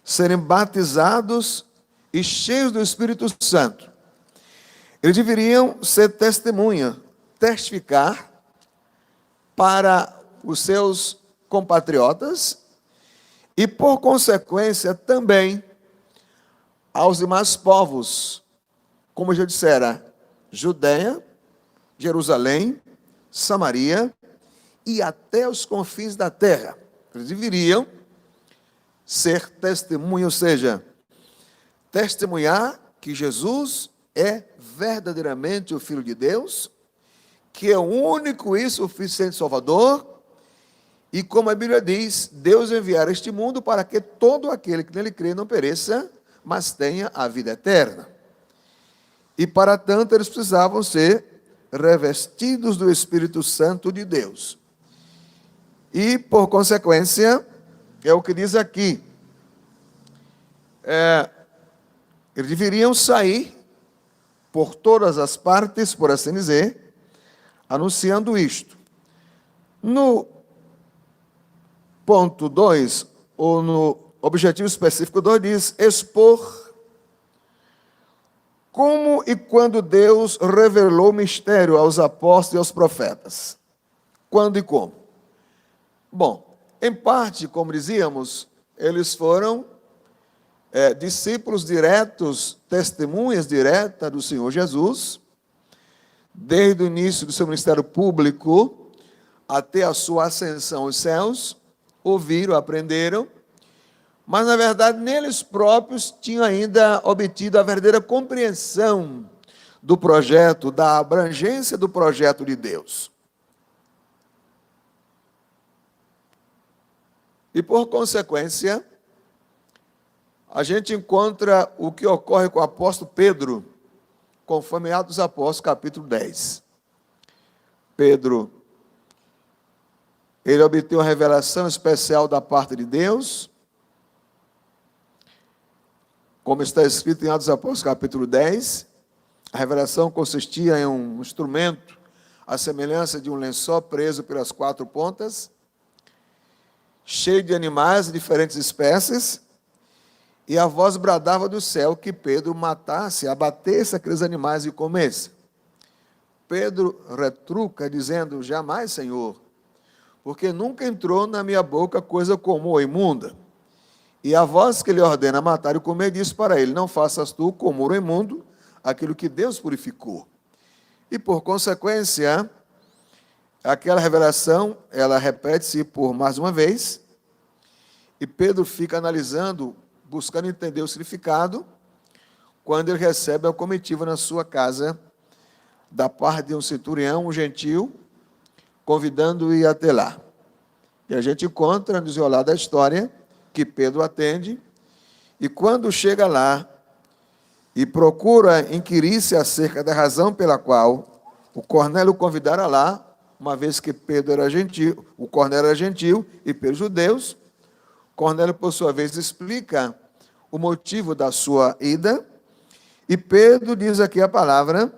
serem batizados e cheios do Espírito Santo, eles deveriam ser testemunha, testificar para os seus compatriotas e, por consequência, também aos demais povos, como já dissera, Judeia, Jerusalém, Samaria e até os confins da terra. Eles deveriam ser testemunha, ou seja, testemunhar que Jesus é verdadeiramente o Filho de Deus, que é o único e suficiente Salvador, e como a Bíblia diz, Deus enviará este mundo para que todo aquele que nele crê não pereça, mas tenha a vida eterna. E para tanto eles precisavam ser revestidos do Espírito Santo de Deus. E, por consequência, é o que diz aqui, eles deveriam sair por todas as partes, por assim dizer, anunciando isto. No ponto 2, ou no objetivo específico 2, diz expor como e quando Deus revelou o mistério aos apóstolos e aos profetas. Quando e como? Bom, em parte, como dizíamos, eles foram discípulos diretos, testemunhas diretas do Senhor Jesus, desde o início do seu ministério público até a sua ascensão aos céus, ouviram, aprenderam, mas, na verdade, neles próprios tinham ainda obtido a verdadeira compreensão do projeto, da abrangência do projeto de Deus. E, por consequência, a gente encontra o que ocorre com o apóstolo Pedro, conforme Atos dos Apóstolos, capítulo 10. Pedro, ele obteve uma revelação especial da parte de Deus, como está escrito em Atos dos Apóstolos, capítulo 10, a revelação consistia em um instrumento, à semelhança de um lençol preso pelas 4 pontas, cheio de animais de diferentes espécies, e a voz bradava do céu que Pedro matasse, abatesse aqueles animais e comesse. Pedro retruca, dizendo, jamais, Senhor, porque nunca entrou na minha boca coisa comum ou imunda. E a voz que lhe ordena matar e comer, diz para ele, não faças tu comum ou imundo aquilo que Deus purificou. E, por consequência, aquela revelação, ela repete-se por mais uma vez, e Pedro fica analisando, buscando entender o significado, quando ele recebe a comitiva na sua casa, da parte de um centurião, um gentil, convidando-o a ir até lá. E a gente encontra, no desenrolar da história, que Pedro atende, e quando chega lá, e procura inquirir-se acerca da razão pela qual o Cornélio o convidara lá, uma vez que Pedro era gentil, o Cornélio era gentil, e pelos judeus, Cornélio, por sua vez, explica o motivo da sua ida, e Pedro diz aqui a palavra,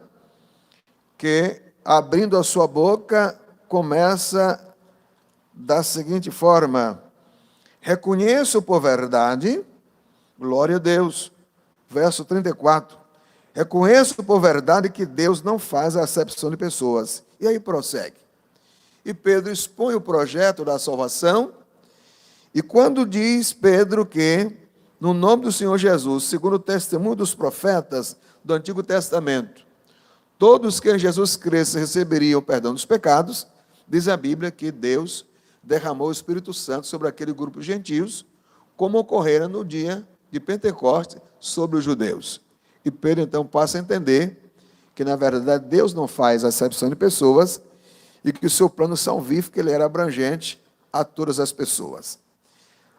que, abrindo a sua boca, começa da seguinte forma, reconheço por verdade, glória a Deus, verso 34, reconheço por verdade que Deus não faz a acepção de pessoas, e aí prossegue, e Pedro expõe o projeto da salvação, e quando diz Pedro que, no nome do Senhor Jesus, segundo o testemunho dos profetas do Antigo Testamento, todos que em Jesus crescem receberiam o perdão dos pecados, diz a Bíblia que Deus derramou o Espírito Santo sobre aquele grupo de gentios, como ocorrera no dia de Pentecostes sobre os judeus. E Pedro, então, passa a entender que, na verdade, Deus não faz acepção de pessoas e que o seu plano salvífico ele era abrangente a todas as pessoas.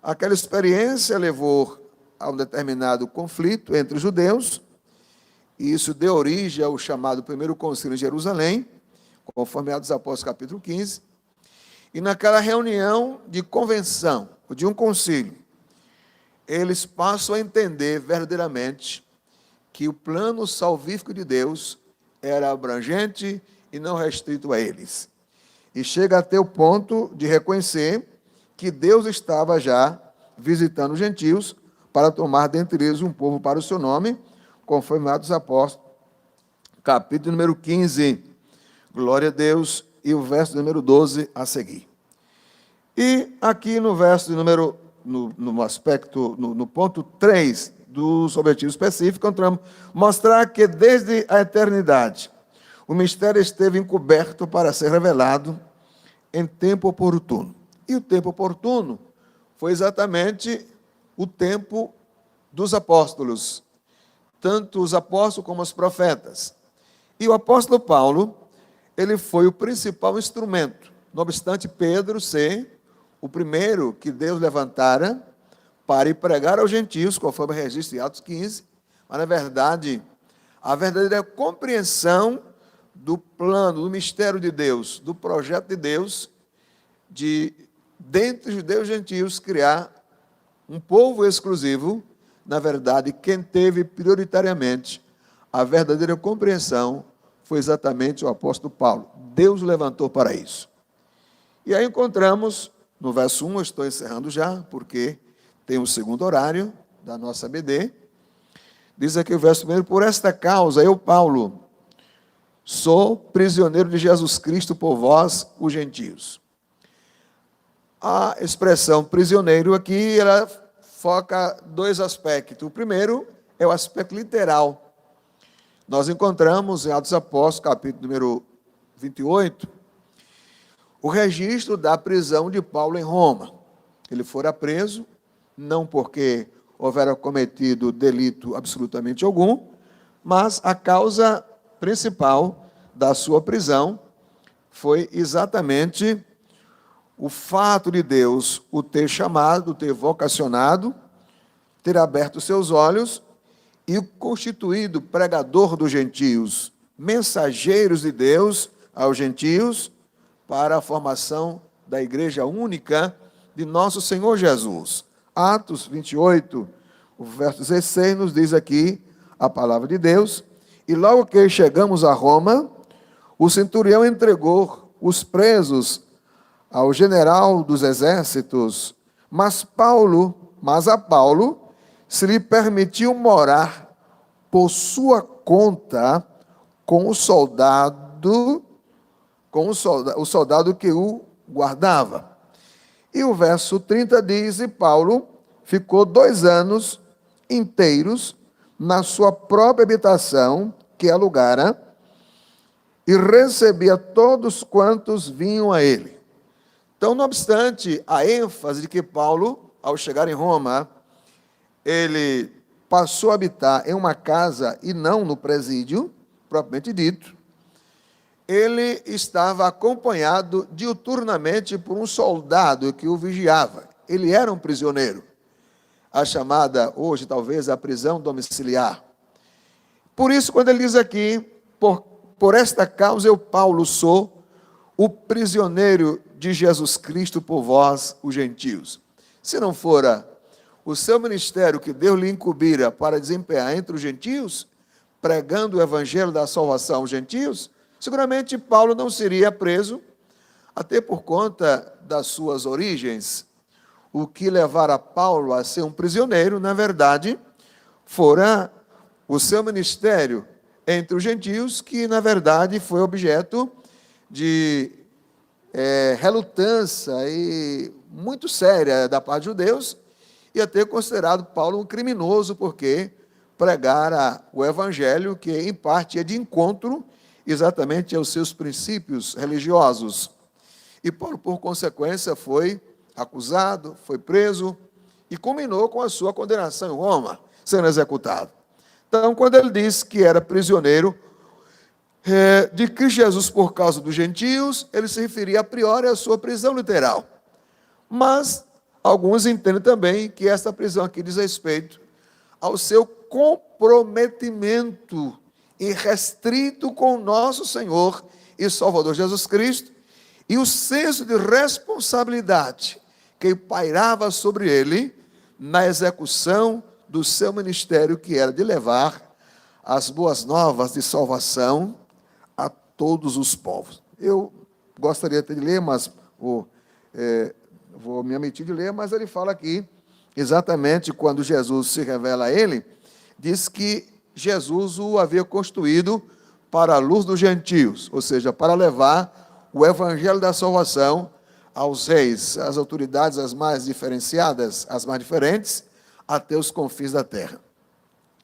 Aquela experiência levou a um determinado conflito entre os judeus, e isso deu origem ao chamado primeiro concílio de Jerusalém, conforme Atos dos Apóstolos, capítulo 15. E naquela reunião de convenção, de um concílio, eles passam a entender verdadeiramente que o plano salvífico de Deus era abrangente e não restrito a eles. E chega até o ponto de reconhecer que Deus estava já visitando os gentios para tomar dentre eles um povo para o seu nome, conforme Atos dos Apóstolos, capítulo número 15. Glória a Deus. E o verso número 12 a seguir. E aqui no verso número, no aspecto, no ponto 3 dos objetivos específicos, encontramos mostrar que desde a eternidade o mistério esteve encoberto para ser revelado em tempo oportuno. E o tempo oportuno foi exatamente o tempo dos apóstolos, tanto os apóstolos como os profetas. E o apóstolo Paulo, ele foi o principal instrumento, não obstante Pedro ser o primeiro que Deus levantara para ir pregar aos gentios, conforme registro em Atos 15, mas, na verdade, a verdadeira compreensão do plano, do mistério de Deus, do projeto de Deus, de, dentre os judeus e gentios, criar um povo exclusivo, na verdade, quem teve prioritariamente a verdadeira compreensão foi exatamente o apóstolo Paulo. Deus o levantou para isso. E aí encontramos, no verso 1, eu estou encerrando já, porque tem o segundo horário da nossa BD, diz aqui o verso 1, por esta causa, eu, Paulo, sou prisioneiro de Jesus Cristo por vós, os gentios. A expressão prisioneiro aqui, ela foca dois aspectos. O primeiro é o aspecto literal. Nós encontramos em Atos dos Apóstolos, capítulo número 28, o registro da prisão de Paulo em Roma. Ele fora preso, não porque houvera cometido delito absolutamente algum, mas a causa principal da sua prisão foi exatamente o fato de Deus o ter chamado, ter vocacionado, ter aberto seus olhos e o constituído pregador dos gentios, mensageiros de Deus aos gentios para a formação da igreja única de nosso Senhor Jesus. Atos 28, o verso 16, nos diz aqui a palavra de Deus, e logo que chegamos a Roma, o centurião entregou os presos ao general dos exércitos, mas a Paulo se lhe permitiu morar por sua conta com o soldado que o guardava. E o verso 30 diz, e Paulo ficou 2 anos inteiros na sua própria habitação, que alugara, e recebia todos quantos vinham a ele. Então, não obstante a ênfase de que Paulo, ao chegar em Roma, ele passou a habitar em uma casa e não no presídio, propriamente dito, ele estava acompanhado diuturnamente por um soldado que o vigiava. Ele era um prisioneiro, a chamada, hoje talvez, a prisão domiciliar. Por isso, quando ele diz aqui, por esta causa eu, Paulo, sou o prisioneiro de Jesus Cristo por vós, os gentios. Se não fora o seu ministério que Deus lhe incumbira para desempenhar entre os gentios, pregando o evangelho da salvação aos gentios, seguramente Paulo não seria preso, até por conta das suas origens. O que levara Paulo a ser um prisioneiro, na verdade, fora o seu ministério entre os gentios, que, na verdade, foi objeto de relutância e muito séria da parte dos judeus, e até considerado Paulo um criminoso, porque pregara o evangelho que, em parte, é de encontro exatamente aos seus princípios religiosos. E Paulo, por consequência, foi acusado, foi preso e culminou com a sua condenação em Roma, sendo executado. Então, quando ele disse que era prisioneiro de Cristo Jesus por causa dos gentios, ele se referia a priori à sua prisão literal. Mas alguns entendem também que esta prisão aqui diz respeito ao seu comprometimento irrestrito com o nosso Senhor e Salvador Jesus Cristo e o senso de responsabilidade que pairava sobre ele na execução do seu ministério, que era de levar as boas novas de salvação a todos os povos. Eu gostaria de ler, mas vou me omitir de ler, mas ele fala aqui, exatamente quando Jesus se revela a ele, diz que Jesus o havia constituído para a luz dos gentios, ou seja, para levar o evangelho da salvação aos reis, às autoridades as mais diferenciadas, as mais diferentes, até os confins da terra.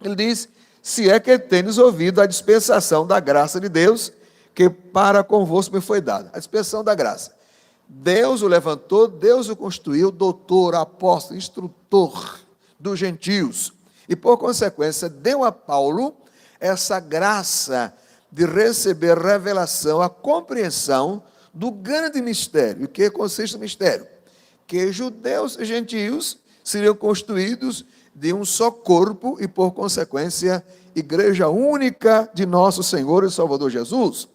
Ele diz: se é que tendes ouvido a dispensação da graça de Deus, que para convosco me foi dada. A dispensação da graça. Deus o levantou, Deus o constituiu, doutor, apóstolo, instrutor dos gentios. E, por consequência, deu a Paulo essa graça de receber revelação, a compreensão do grande mistério. O que consiste o mistério? Que judeus e gentios seriam constituídos de um só corpo e, por consequência, igreja única de nosso Senhor e Salvador Jesus.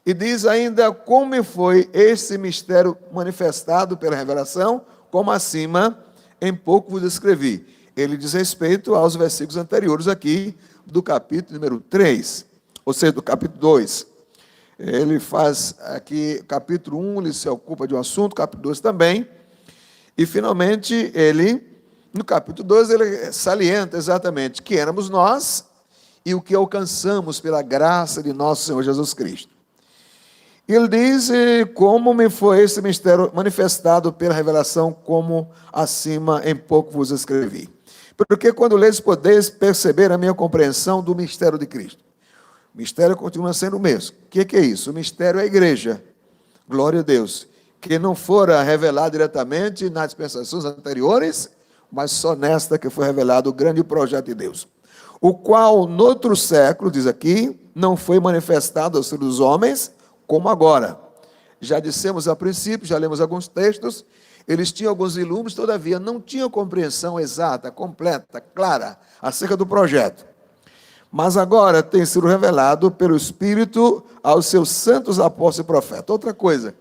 E diz ainda como foi esse mistério manifestado pela revelação, como acima, em pouco vos escrevi. Ele diz respeito aos versículos anteriores aqui, do capítulo número 3, ou seja, do capítulo 2. Ele faz aqui, capítulo 1, ele se ocupa de um assunto, capítulo 2 também, e finalmente ele, no capítulo 2, ele salienta exatamente que éramos nós e o que alcançamos pela graça de nosso Senhor Jesus Cristo. Ele diz como me foi esse mistério manifestado pela revelação, como acima em pouco vos escrevi. Porque quando leis podeis perceber a minha compreensão do mistério de Cristo. O mistério continua sendo o mesmo. O que é isso? O mistério é a igreja. Glória a Deus. Que não fora revelado diretamente nas dispensações anteriores, mas só nesta que foi revelado o grande projeto de Deus. O qual, noutro século, diz aqui, não foi manifestado aos filhos dos homens, como agora. Já dissemos a princípio, já lemos alguns textos, eles tinham alguns ilumes, todavia não tinham compreensão exata, completa, clara, acerca do projeto. Mas agora tem sido revelado pelo Espírito aos seus santos apóstolos e profetas. Outra coisa,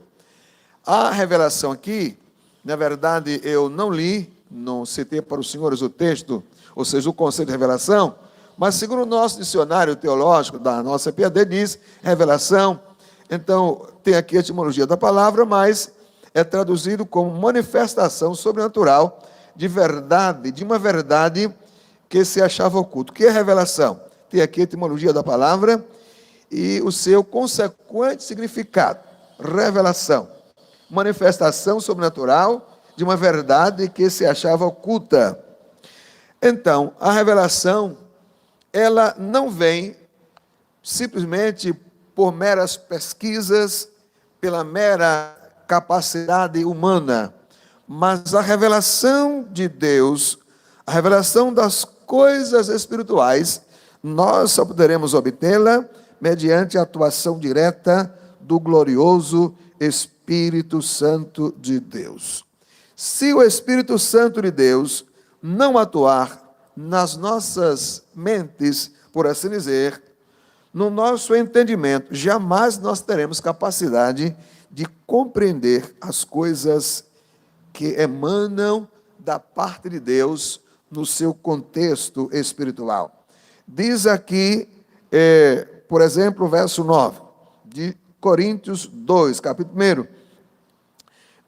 a revelação aqui, na verdade eu não li, não citei para os senhores o texto, ou seja, o conceito de revelação, mas segundo o nosso dicionário teológico da nossa PhD diz revelação. Então, tem aqui a etimologia da palavra, mas é traduzido como manifestação sobrenatural de verdade, de uma verdade que se achava oculto. O que é revelação? Tem aqui a etimologia da palavra e o seu consequente significado. Revelação. Manifestação sobrenatural de uma verdade que se achava oculta. Então, a revelação, ela não vem simplesmente por meras pesquisas, pela mera capacidade humana, mas a revelação de Deus, a revelação das coisas espirituais, nós só poderemos obtê-la mediante a atuação direta do glorioso Espírito Santo de Deus. Se o Espírito Santo de Deus não atuar nas nossas mentes, por assim dizer, no nosso entendimento, jamais nós teremos capacidade de compreender as coisas que emanam da parte de Deus no seu contexto espiritual. Diz aqui, por exemplo, o verso 9, de Coríntios 2, capítulo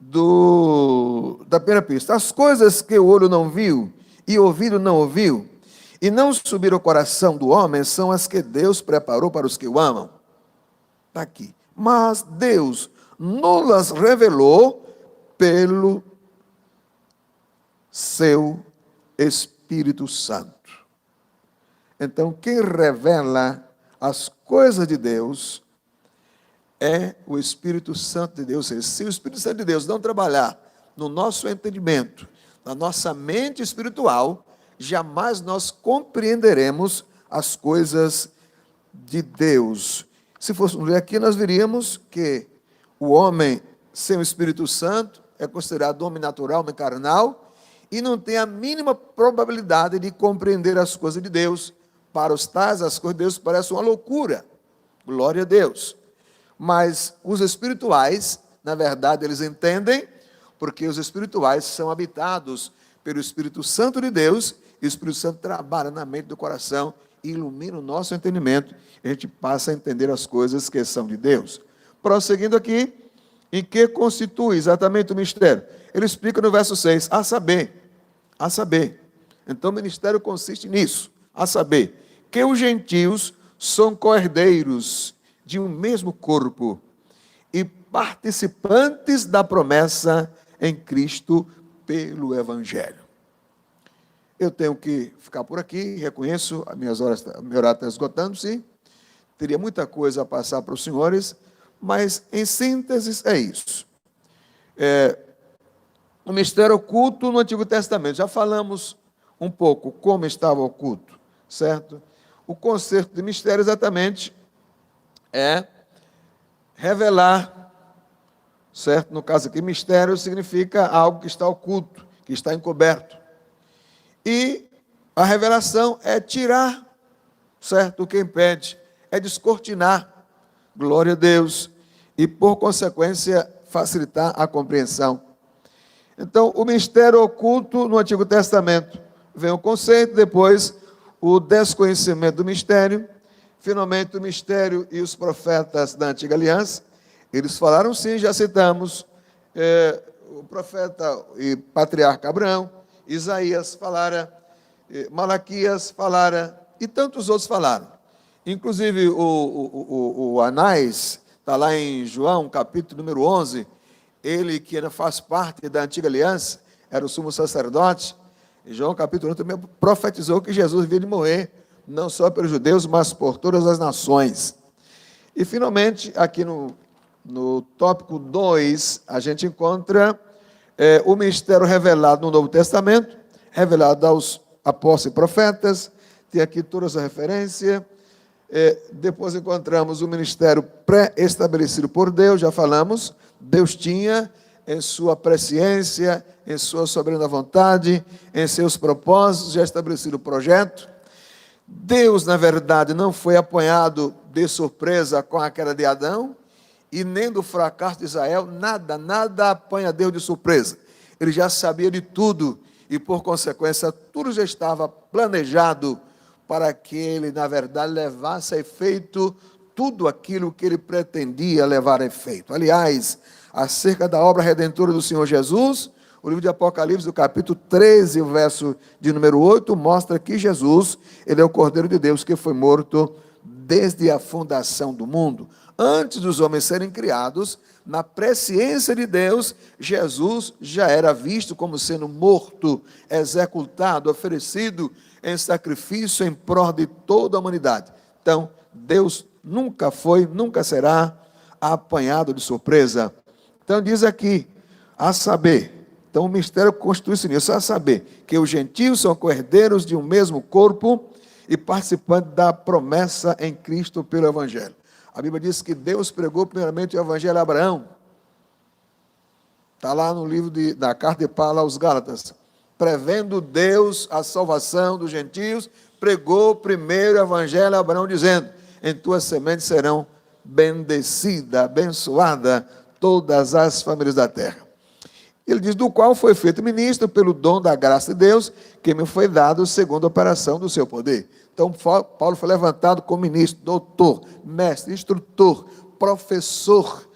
1, da primeira epístola. As coisas que o olho não viu e o ouvido não ouviu, e não subiram ao coração do homem, são as que Deus preparou para os que o amam. Está aqui. Mas Deus nos revelou pelo seu Espírito Santo. Então, quem revela as coisas de Deus é o Espírito Santo de Deus. Se o Espírito Santo de Deus não trabalhar no nosso entendimento, na nossa mente espiritual, jamais nós compreenderemos as coisas de Deus. Se fôssemos ler aqui, nós veríamos que o homem sem o Espírito Santo é considerado homem natural, homem carnal, e não tem a mínima probabilidade de compreender as coisas de Deus. Para os tais, as coisas de Deus parecem uma loucura. Glória a Deus. Mas os espirituais, na verdade, eles entendem, porque os espirituais são habitados pelo Espírito Santo de Deus, e o Espírito Santo trabalha na mente do coração, ilumina o nosso entendimento, e a gente passa a entender as coisas que são de Deus. Prosseguindo aqui, em que constitui exatamente o mistério? Ele explica no verso 6, a saber. Então o ministério consiste nisso, a saber, que os gentios são cordeiros de um mesmo corpo e participantes da promessa em Cristo pelo Evangelho. Eu tenho que ficar por aqui, reconheço, a minha hora está esgotando-se, teria muita coisa a passar para os senhores, mas em síntese é isso. O mistério oculto no Antigo Testamento, já falamos um pouco como estava oculto, certo? O conceito de mistério exatamente é revelar, certo? No caso aqui, mistério significa algo que está oculto, que está encoberto. E a revelação é tirar, certo? O que impede é descortinar, glória a Deus, e por consequência facilitar a compreensão. Então, o mistério oculto no Antigo Testamento, vem o conceito, depois o desconhecimento do mistério, finalmente o mistério e os profetas da Antiga Aliança, eles falaram sim, já citamos, o profeta e patriarca Abraão, Isaías falara, Malaquias falara, e tantos outros falaram. Inclusive o Anás, está lá em João, capítulo número 11, ele que faz parte da Antiga Aliança, era o sumo sacerdote, em João capítulo 1 também profetizou que Jesus viria de morrer, não só pelos judeus, mas por todas as nações. E finalmente, aqui no tópico 2, a gente encontra o mistério revelado no Novo Testamento, revelado aos apóstolos e profetas, tem aqui todas as referências. Depois encontramos o ministério pré-estabelecido por Deus, já falamos, Deus tinha em sua presciência, em sua soberana vontade, em seus propósitos, já estabelecido o projeto. Deus, na verdade, não foi apanhado de surpresa com a queda de Adão, e nem do fracasso de Israel, nada apanha Deus de surpresa. Ele já sabia de tudo, e por consequência, tudo já estava planejado para que ele, na verdade, levasse a efeito tudo aquilo que ele pretendia levar a efeito. Aliás, acerca da obra redentora do Senhor Jesus, o livro de Apocalipse, do capítulo 13, o verso de número 8, mostra que Jesus, ele é o Cordeiro de Deus que foi morto desde a fundação do mundo. Antes dos homens serem criados, na presciência de Deus, Jesus já era visto como sendo morto, executado, oferecido em sacrifício em prol de toda a humanidade. Então, Deus nunca foi, nunca será apanhado de surpresa. Então, diz aqui, a saber, então o mistério constitui-se nisso, a saber, que os gentios são cordeiros de um mesmo corpo e participantes da promessa em Cristo pelo Evangelho. A Bíblia diz que Deus pregou primeiramente o Evangelho a Abraão. Está lá no livro da carta de Paulo aos Gálatas. Prevendo Deus a salvação dos gentios, pregou primeiro o Evangelho a Abraão, dizendo, em tua semente serão bendecidas, abençoadas todas as famílias da terra. Ele diz, do qual foi feito ministro pelo dom da graça de Deus, que me foi dado segundo a operação do seu poder. Então, Paulo foi levantado como ministro, doutor, mestre, instrutor, professor,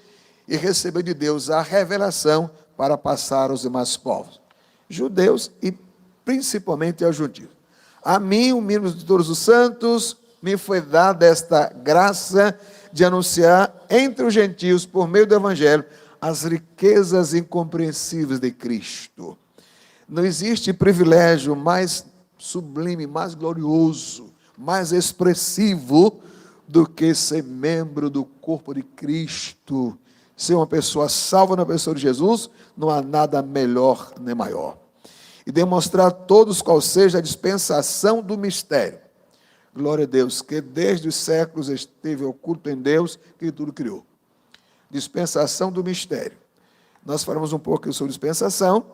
e recebeu de Deus a revelação para passar aos demais povos, judeus e principalmente aos judeus. A mim, o mínimo de todos os santos, me foi dada esta graça de anunciar entre os gentios, por meio do Evangelho, as riquezas incompreensíveis de Cristo. Não existe privilégio mais sublime, mais glorioso, mais expressivo do que ser membro do corpo de Cristo. Ser uma pessoa salva na pessoa de Jesus, não há nada melhor nem maior. E demonstrar a todos qual seja a dispensação do mistério. Glória a Deus, que desde os séculos esteve oculto em Deus, que tudo criou. Dispensação do mistério. Nós falamos um pouco sobre dispensação,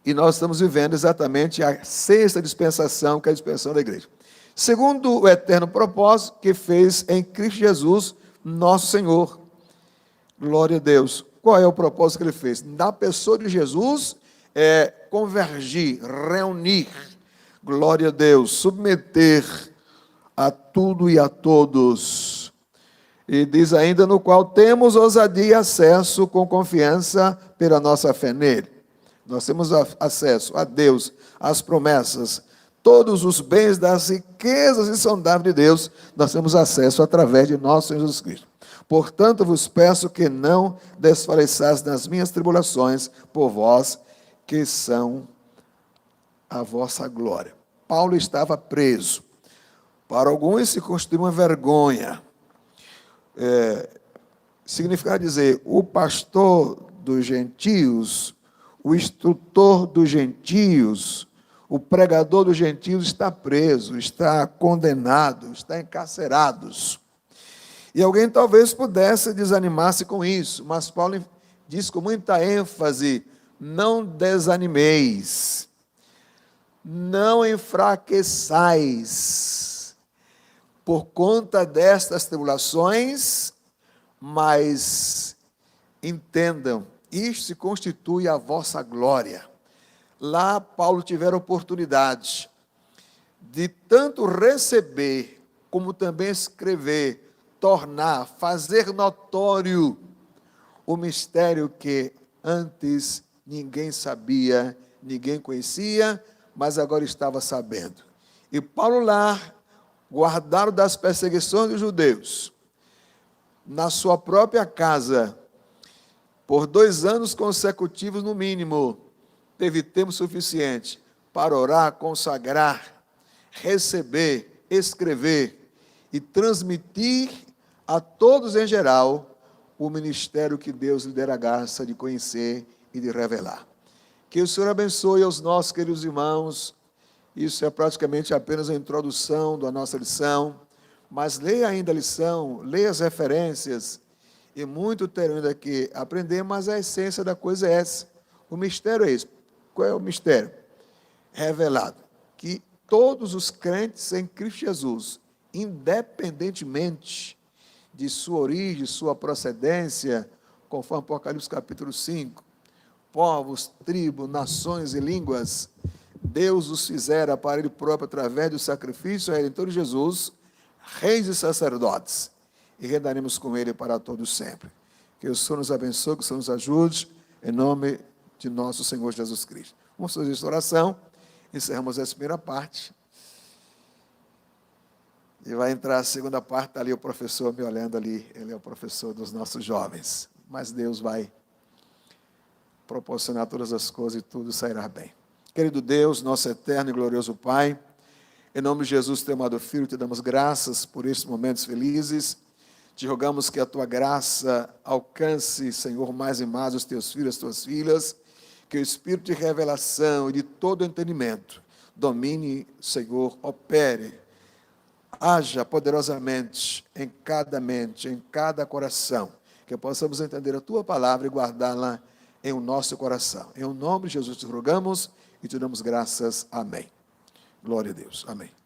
e nós estamos vivendo exatamente a sexta dispensação, que é a dispensação da igreja. Segundo o eterno propósito que fez em Cristo Jesus, nosso Senhor. Glória a Deus. Qual é o propósito que ele fez? Na pessoa de Jesus, convergir, reunir, glória a Deus, submeter a tudo e a todos. E diz ainda, no qual temos ousadia e acesso com confiança pela nossa fé nele. Nós temos acesso a Deus, às promessas, todos os bens das riquezas insondáveis de Deus, nós temos acesso através de nosso Senhor Jesus Cristo. Portanto, vos peço que não desfaleçais nas minhas tribulações por vós, que são a vossa glória. Paulo estava preso. Para alguns se constitui uma vergonha. Significa dizer, o pastor dos gentios, o instrutor dos gentios, o pregador dos gentios está preso, está condenado, está encarcerado. E alguém talvez pudesse desanimar-se com isso, mas Paulo diz com muita ênfase, não desanimeis, não enfraqueçais por conta destas tribulações, mas entendam, isto se constitui a vossa glória. Lá Paulo tiver oportunidade de tanto receber, como também escrever, tornar, fazer notório o mistério que antes ninguém sabia, ninguém conhecia, mas agora estava sabendo. E Paulo lá, guardado das perseguições dos judeus, na sua própria casa, por 2 anos consecutivos no mínimo, teve tempo suficiente para orar, consagrar, receber, escrever e transmitir a todos em geral o ministério que Deus lhe dera a graça de conhecer e de revelar. Que o Senhor abençoe aos nossos queridos irmãos. Isso é praticamente apenas a introdução da nossa lição, mas leia ainda a lição, leia as referências, e muito terão ainda que aprender, mas a essência da coisa é essa. O mistério é esse. Qual é o mistério? Revelado. Que todos os crentes em Cristo Jesus, independentemente de sua origem, sua procedência, conforme Apocalipse capítulo 5, povos, tribos, nações e línguas, Deus os fizera para Ele próprio através do sacrifício redentor de Jesus, reis e sacerdotes, e reinaremos com Ele para todos sempre. Que o Senhor nos abençoe, que o Senhor nos ajude, em nome de nosso Senhor Jesus Cristo. Vamos fazer esta oração, encerramos essa primeira parte, e vai entrar a segunda parte, está ali o professor me olhando ali, ele é o professor dos nossos jovens, mas Deus vai proporcionar todas as coisas e tudo sairá bem. Querido Deus, nosso eterno e glorioso Pai, em nome de Jesus, teu amado Filho, te damos graças por estes momentos felizes, te rogamos que a tua graça alcance, Senhor, mais e mais os teus filhos, as tuas filhas, que o Espírito de revelação e de todo entendimento domine, Senhor, opere, haja poderosamente em cada mente, em cada coração, que possamos entender a tua palavra e guardá-la em o nosso coração. Em o nome de Jesus te rogamos e te damos graças. Amém. Glória a Deus. Amém.